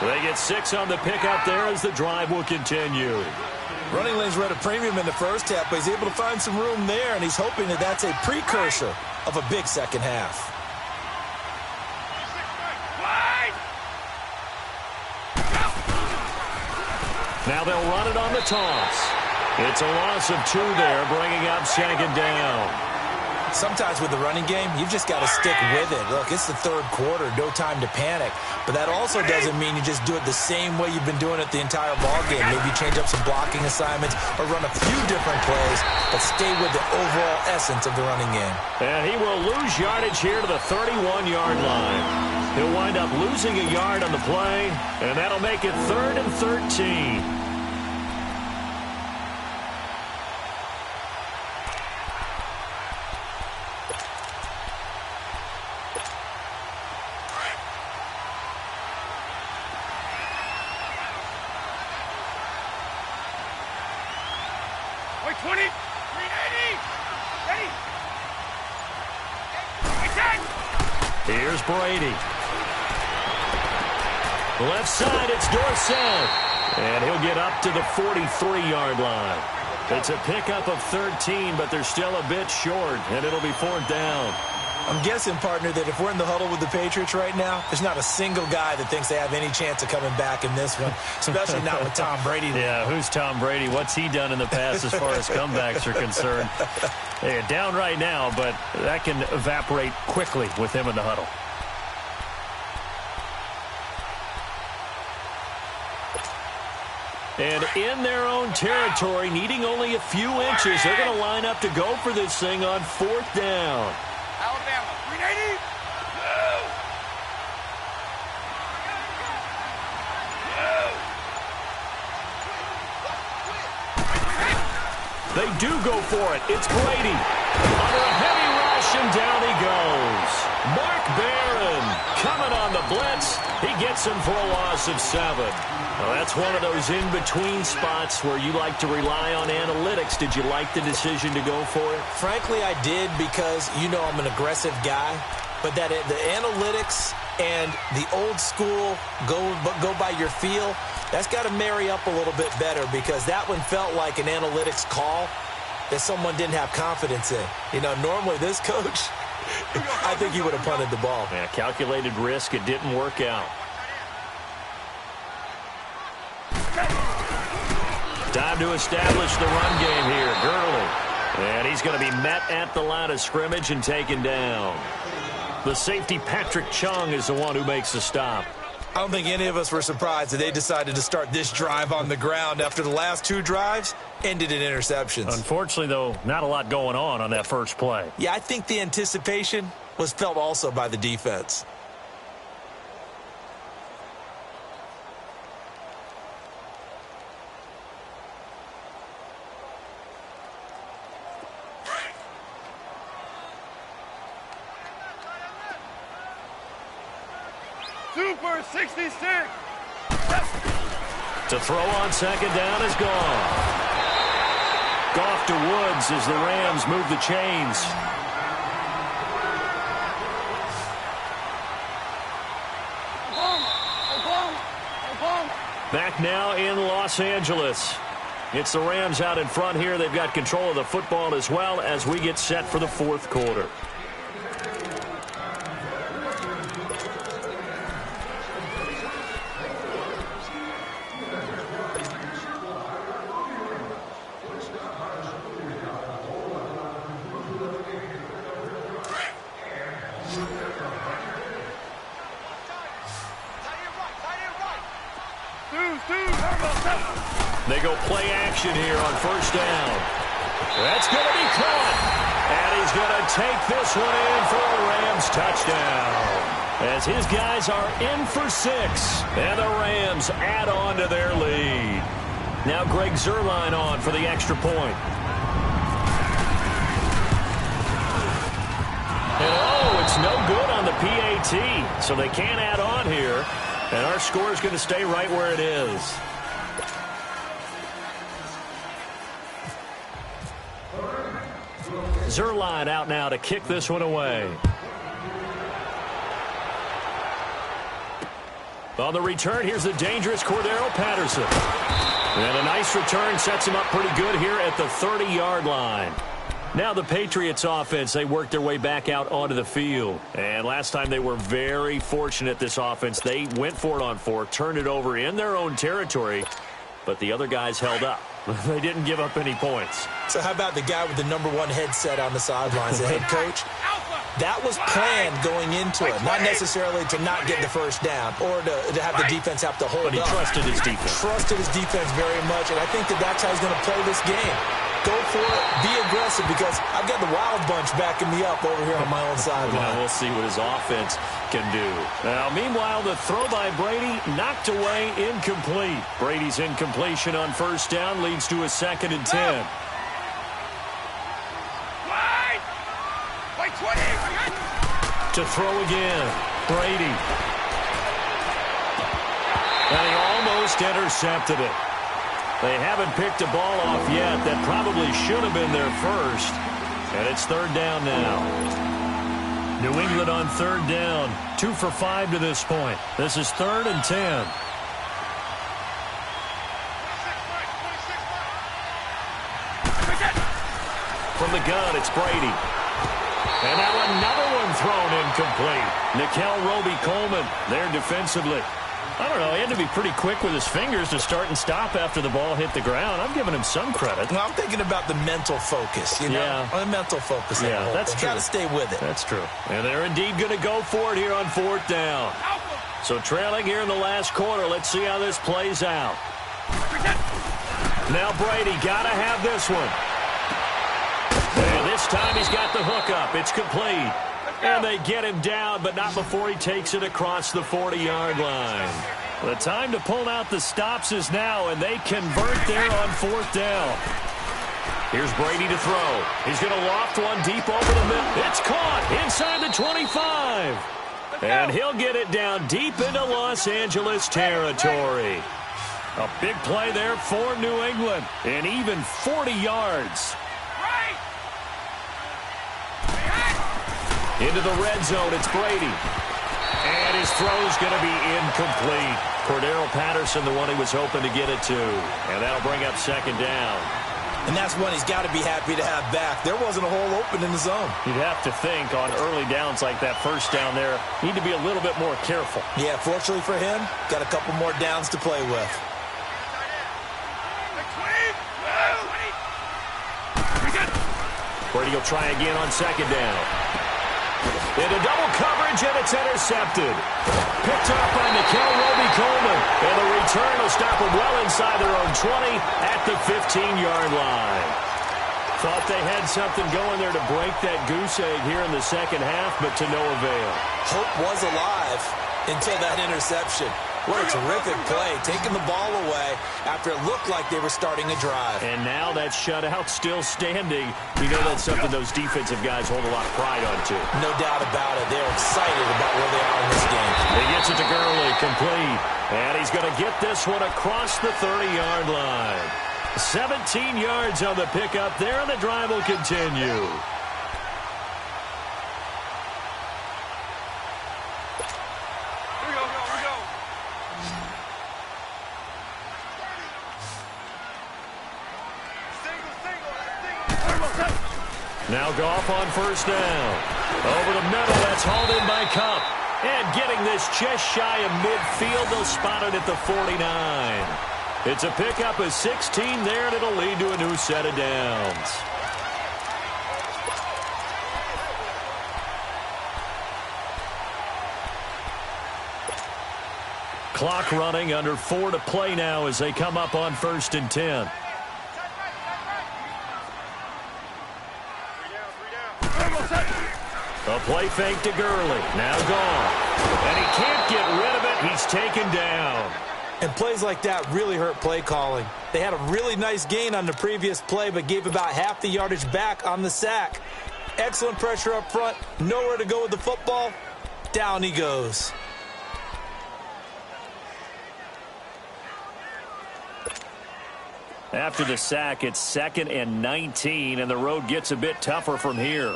They get 6 on the pickup there as the drive will continue. Running lanes were at a premium in the first half, but he's able to find some room there, and he's hoping that that's a precursor of a big second half. Now they'll run it on the toss. It's a loss of 2 there, bringing up 2nd down. Sometimes with the running game, you've just got to stick with it. Look, it's the third quarter, no time to panic. But that also doesn't mean you just do it the same way you've been doing it the entire ball game. Maybe change up some blocking assignments or run a few different plays, but stay with the overall essence of the running game. And he will lose yardage here to the 31-yard line. He'll wind up losing a yard on the play, and that'll make it 3rd and 13. Here's Brady. Left side, it's Dorsett. And he'll get up to the 43-yard line. It's a pickup of 13, but they're still a bit short, and it'll be 4th down. I'm guessing, partner, that if we're in the huddle with the Patriots right now, there's not a single guy that thinks they have any chance of coming back in this one, especially not with Tom Brady. Yeah, who's Tom Brady? What's he done in the past as far as comebacks are concerned? They're down right now, but that can evaporate quickly with him in the huddle. And in their own territory, needing only a few inches, they're going to line up to go for this thing on 4th down. Alabama, 380. They do go for it. It's Brady. Under a heavy rush, and down he goes. Mark Barron coming on the blitz. He gets him for a loss of 7. Well, that's one of those in-between spots where you like to rely on analytics. Did you like the decision to go for it? Frankly, I did, because you know I'm an aggressive guy. But that the analytics and the old school go by your feel, that's got to marry up a little bit better, because that one felt like an analytics call that someone didn't have confidence in. You know, normally this coach, I think he would have punted the ball. Yeah, calculated risk. It didn't work out. Time to establish the run game here. Gurley. And he's going to be met at the line of scrimmage and taken down. The safety, Patrick Chung, is the one who makes the stop. I don't think any of us were surprised that they decided to start this drive on the ground after the last 2 drives ended in interceptions. Unfortunately, though, not a lot going on that first play. Yeah, I think the anticipation was felt also by the defense. Super 66. To throw on 2nd down is gone. Goff to Woods as the Rams move the chains. Back now in Los Angeles. It's the Rams out in front here. They've got control of the football as well as we get set for the 4th quarter. They go play action here on 1st down. That's going to be caught. And he's going to take this one in for a Rams touchdown. As his guys are in for 6. And the Rams add on to their lead. Now Greg Zuerlein on for the extra point. And it's no good on the PAT. So they can't add on here. And our score is going to stay right where it is. Zuerlein out now to kick this one away. On the return, here's the dangerous Cordero Patterson. And a nice return sets him up pretty good here at the 30-yard line. Now the Patriots offense, they worked their way back out onto the field. And last time they were very fortunate, this offense. They went for it on 4, turned it over in their own territory, but the other guys held up. They didn't give up any points. So how about the guy with the #1 headset on the sidelines, the head coach? That was planned going into it, not necessarily to not get the first down or to have the defense have to hold up. But he trusted his defense. Trusted his defense very much, and I think that's how he's going to play this game. Go for it, be aggressive, because I've got the Wild Bunch backing me up over here on my own sideline. Now we'll see what his offense can do. Now, meanwhile, the throw by Brady knocked away, incomplete. Brady's incompletion on 1st down leads to a 2nd and 10. To throw again, Brady. And he almost intercepted it. They haven't picked a ball off yet. That probably should have been their first. And it's 3rd down now. New England on third down. 2 for 5 to this point. This is 3rd and 10. From the gun, it's Brady. And now another one thrown incomplete. Nickel Roby-Coleman there defensively. I don't know, he had to be pretty quick with his fingers to start and stop after the ball hit the ground. I'm giving him some credit. Well, I'm thinking about the mental focus, you know? Yeah. The mental focus. Yeah, that's true. Got to stay with it. That's true. And they're indeed going to go for it here on 4th down. So trailing here in the last quarter. Let's see how this plays out. Now Brady got to have this one. And this time he's got the hook up. It's complete. And they get him down, but not before he takes it across the 40-yard line. The time to pull out the stops is now, and they convert there on 4th down. Here's Brady to throw. He's going to loft one deep over the middle. It's caught inside the 25. And he'll get it down deep into Los Angeles territory. A big play there for New England, and even 40 yards. Into the red zone, it's Brady. And his throw's going to be incomplete. Cordero Patterson, the one he was hoping to get it to. And that'll bring up 2nd down. And that's one he's got to be happy to have back. There wasn't a hole open in the zone. You'd have to think on early downs like that first down there, need to be a little bit more careful. Yeah, fortunately for him, got a couple more downs to play with. Brady will try again on 2nd down. Into double coverage, and it's intercepted. Picked up by Nickel Roby-Coleman. And the return will stop them well inside their own 20 at the 15-yard line. Thought they had something going there to break that goose egg here in the second half, but to no avail. Hope was alive until that interception. What a terrific play, taking the ball away after it looked like they were starting a drive. And now that shutout still standing. You know that's something those defensive guys hold a lot of pride on, too. No doubt about it. They're excited about where they are in this game. He gets it to Gurley, complete. And he's going to get this one across the 30-yard line. 17 yards on the pickup there, and the drive will continue. Now Goff on 1st down. Over the middle, that's hauled in by Kupp. And getting this just shy of midfield, they'll spot it at the 49. It's a pickup of 16 there, and it'll lead to a new set of downs. Clock running, under 4 to play now as they come up on 1st and 10. A play fake to Gurley. Now gone. And he can't get rid of it. He's taken down. And plays like that really hurt play calling. They had a really nice gain on the previous play, but gave about half the yardage back on the sack. Excellent pressure up front. Nowhere to go with the football. Down he goes. After the sack, it's 2nd and 19, and the road gets a bit tougher from here.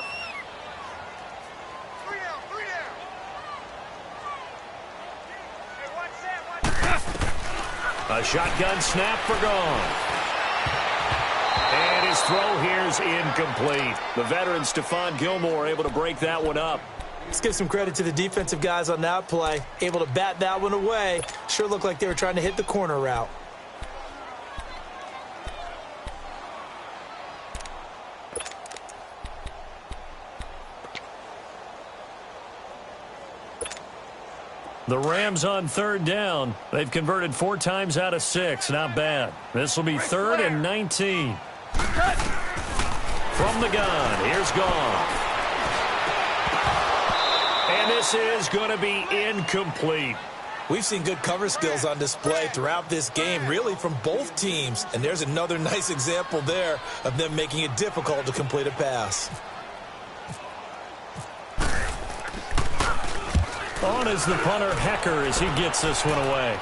A shotgun snap for Gone. And his throw here is incomplete. The veteran Stephon Gilmore able to break that one up. Let's give some credit to the defensive guys on that play. Able to bat that one away. Sure looked like they were trying to hit the corner route. The Rams on 3rd down. They've converted 4 times out of 6. Not bad. This will be 3rd and 19. From the gun, here's Goff. And this is going to be incomplete. We've seen good cover skills on display throughout this game, really from both teams. And there's another nice example there of them making it difficult to complete a pass. On is the punter, Hecker, as he gets this one away.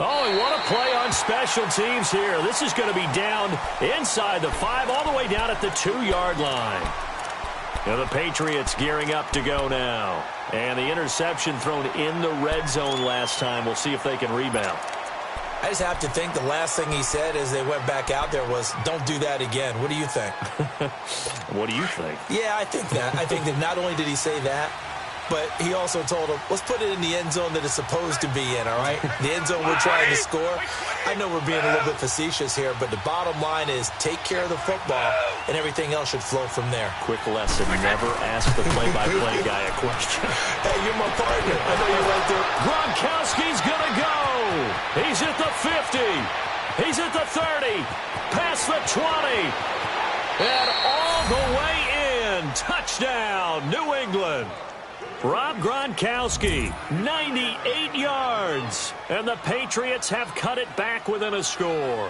Oh, and what a play on special teams here. This is going to be down inside the 5, all the way down at the 2-yard line. Now the Patriots gearing up to go now. And the interception thrown in the red zone last time. We'll see if they can rebound. I just have to think the last thing he said as they went back out there was, don't do that again. What do you think? What do you think? Yeah, I think that. I think that not only did he say that, but he also told him, let's put it in the end zone that it's supposed to be in, all right? The end zone we're trying to score. I know we're being a little bit facetious here, but the bottom line is take care of the football, and everything else should flow from there. Quick lesson, never ask the play-by-play guy a question. Hey, you're my partner. I know you're right there. Gronkowski's going to go. He's at the 50. He's at the 30. Past the 20. And all the way in. Touchdown, New England. Rob Gronkowski, 98 yards. And the Patriots have cut it back within a score.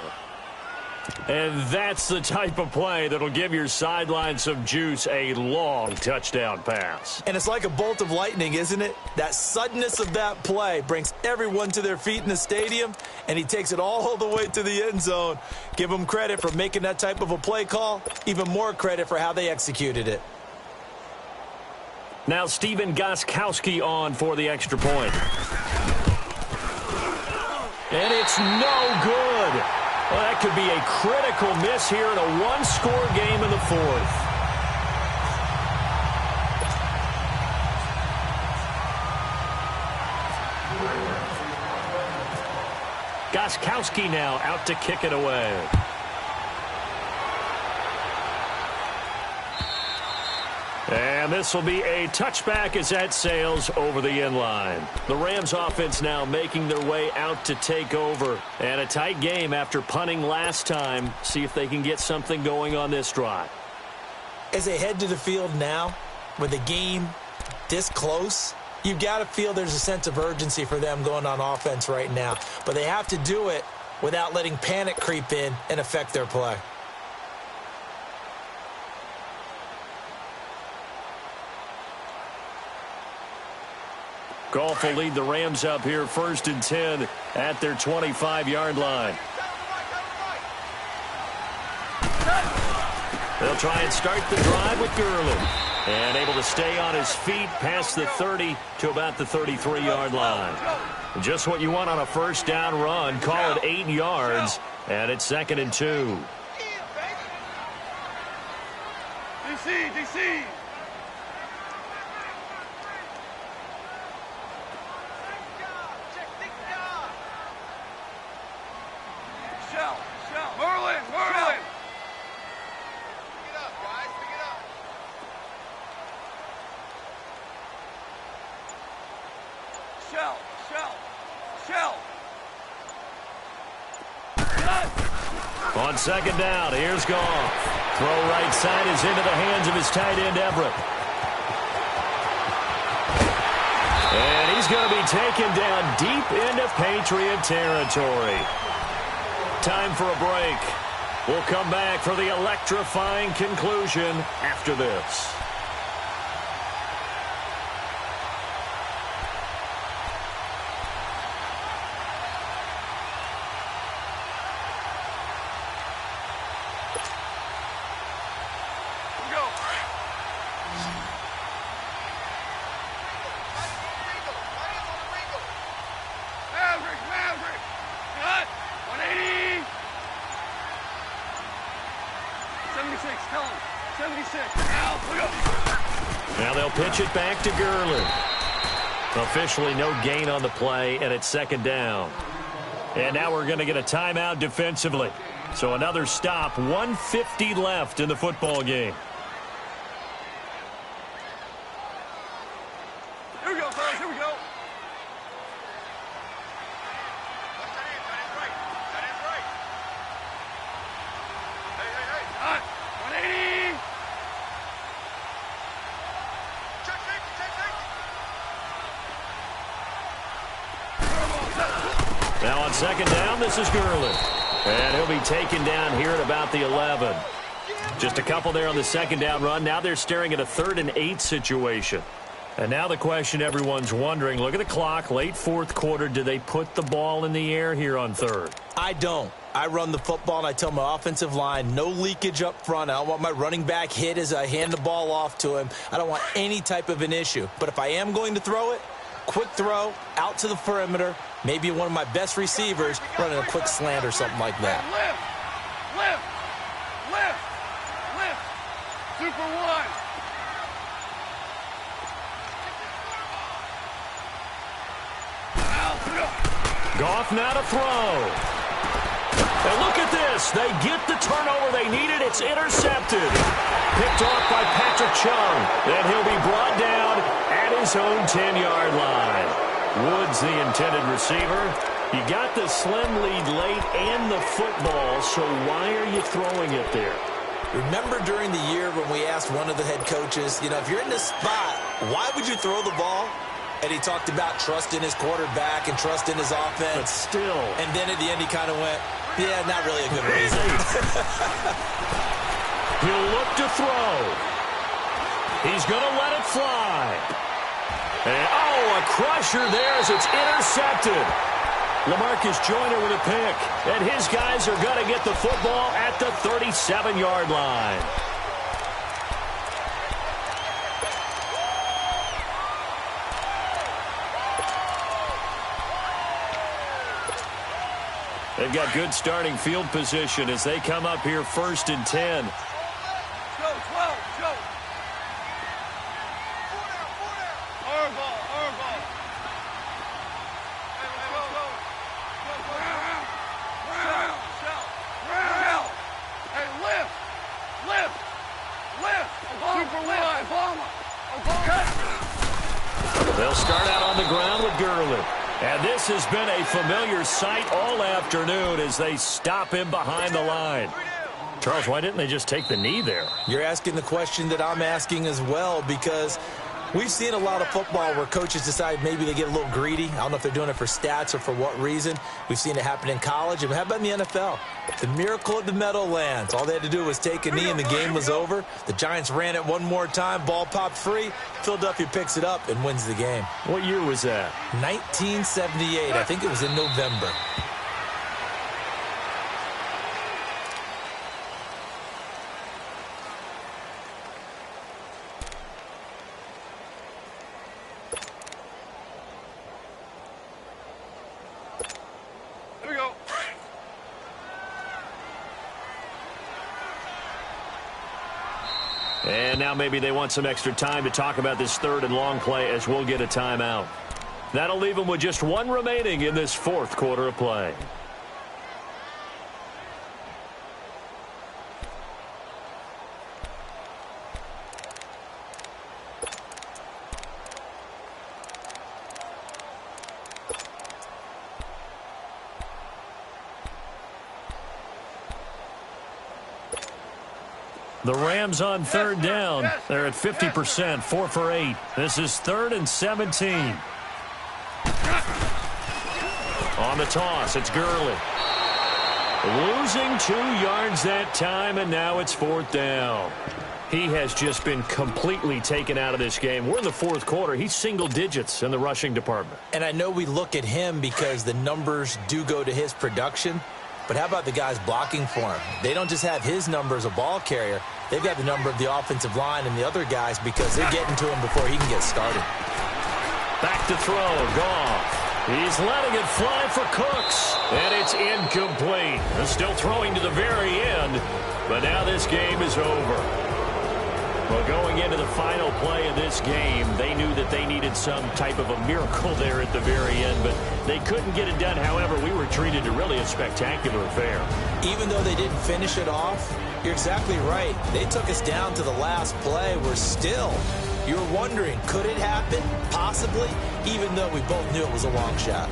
And that's the type of play that'll give your sideline some juice, a long touchdown pass. And it's like a bolt of lightning, isn't it? That suddenness of that play brings everyone to their feet in the stadium, and he takes it all the way to the end zone. Give him credit for making that type of a play call, even more credit for how they executed it. Now Stephen Gostkowski on for the extra point. And it's no good. Well, that could be a critical miss here in a one-score game in the 4th. Gostkowski now out to kick it away. And this will be a touchback as that sails over the end line. The Rams offense now making their way out to take over. And a tight game after punting last time. See if they can get something going on this drive. As they head to the field now, with the game this close, you've got to feel there's a sense of urgency for them going on offense right now. But they have to do it without letting panic creep in and affect their play. Goff will lead the Rams up here 1st and 10 at their 25-yard line. They'll try and start the drive with Gurley. And able to stay on his feet past the 30 to about the 33-yard line. Just what you want on a first down run. Call it 8 yards. And it's 2nd and 2. DC. Merlin. Pick it up, guys. Pick it up. Shell. On 2nd down, here's Goff. Throw right side is into the hands of his tight end, Everett. And he's going to be taken down deep into Patriot territory. Time for a break. We'll come back for the electrifying conclusion after this. Maverick. Cut. 180. 76. Tell him. 76. Now, look up. Now they'll pitch it back to Gurley. Officially no gain on the play, and it's 2nd down. And now we're going to get a timeout defensively. So another stop, 1:50 left in the football game. Here we go, fellas. Here we go. Cut. 180. Check safety. Now on 2nd down, this is Gurley. And he'll be taken down here at about the 11. Just a couple there on the 2nd down run. Now they're staring at a 3rd and 8 situation. And now the question everyone's wondering, look at the clock, late fourth quarter, do they put the ball in the air here on third? I don't. I run the football, and I tell my offensive line, no leakage up front. I don't want my running back hit as I hand the ball off to him. I don't want any type of an issue. But if I am going to throw it, quick throw, out to the perimeter, maybe one of my best receivers running a quick slant or something like that. Lift. Super one. Goff now to throw. And look at this. They get the turnover they needed. It's intercepted. Picked off by Patrick Chung. Then he'll be brought down at his own 10-yard line. Woods, the intended receiver. You got the slim lead late and the football, so why are you throwing it there? Remember during the year when we asked one of the head coaches, if you're in this spot, why would you throw the ball? And he talked about trust in his quarterback and trust in his offense. But still. And then at the end he kind of went, yeah, not really a good reason. He'll look to throw. He's going to let it fly. And, a crusher there as it's intercepted. LaMarcus Joyner with a pick. And his guys are going to get the football at the 37-yard line. They've got good starting field position as they come up here 1st and 10. Go. Our ball. Hey, lift. Super wide. They'll start out on the ground with Gurley. And this has been a familiar sight all afternoon as they stop him behind the line. Charles, why didn't they just take the knee there? You're asking the question that I'm asking as well, because we've seen a lot of football where coaches decide maybe they get a little greedy. I don't know if they're doing it for stats or for what reason. We've seen it happen in college. And how about in the NFL? The miracle of the Meadowlands. All they had to do was take a knee and the game was over. The Giants ran it one more time. Ball popped free. Philadelphia picks it up and wins the game. What year was that? 1978. I think it was in November. And now maybe they want some extra time to talk about this third and long play as we'll get a timeout. That'll leave them with just one remaining in this fourth quarter of play. The Rams on third down. They're at 50%, 4 for 8. This is 3rd and 17. On the toss, it's Gurley. Losing 2 yards that time, and now it's 4th down. He has just been completely taken out of this game. We're in the fourth quarter. He's single digits in the rushing department. And I know we look at him because the numbers do go to his production. But how about the guys blocking for him? They don't just have his number as a ball carrier. They've got the number of the offensive line and the other guys because they're getting to him before he can get started. Back to throw, Goff. He's letting it fly for Cooks. And it's incomplete. They're still throwing to the very end. But now this game is over. Well, going into the final play of this game, they knew that they needed some type of a miracle there at the very end, but they couldn't get it done. However, we were treated to really a spectacular affair. Even though they didn't finish it off, you're exactly right. They took us down to the last play. We're still, you're wondering, could it happen? Possibly, even though we both knew it was a long shot.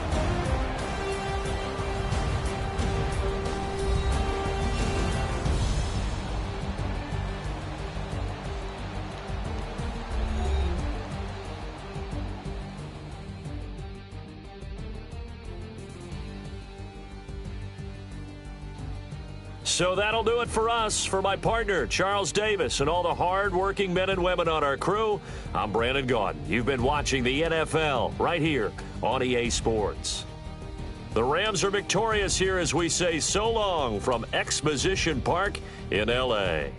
So that'll do it for us. For my partner, Charles Davis, and all the hard-working men and women on our crew, I'm Brandon Gaudin. You've been watching the NFL right here on EA Sports. The Rams are victorious here as we say so long from Exposition Park in L.A.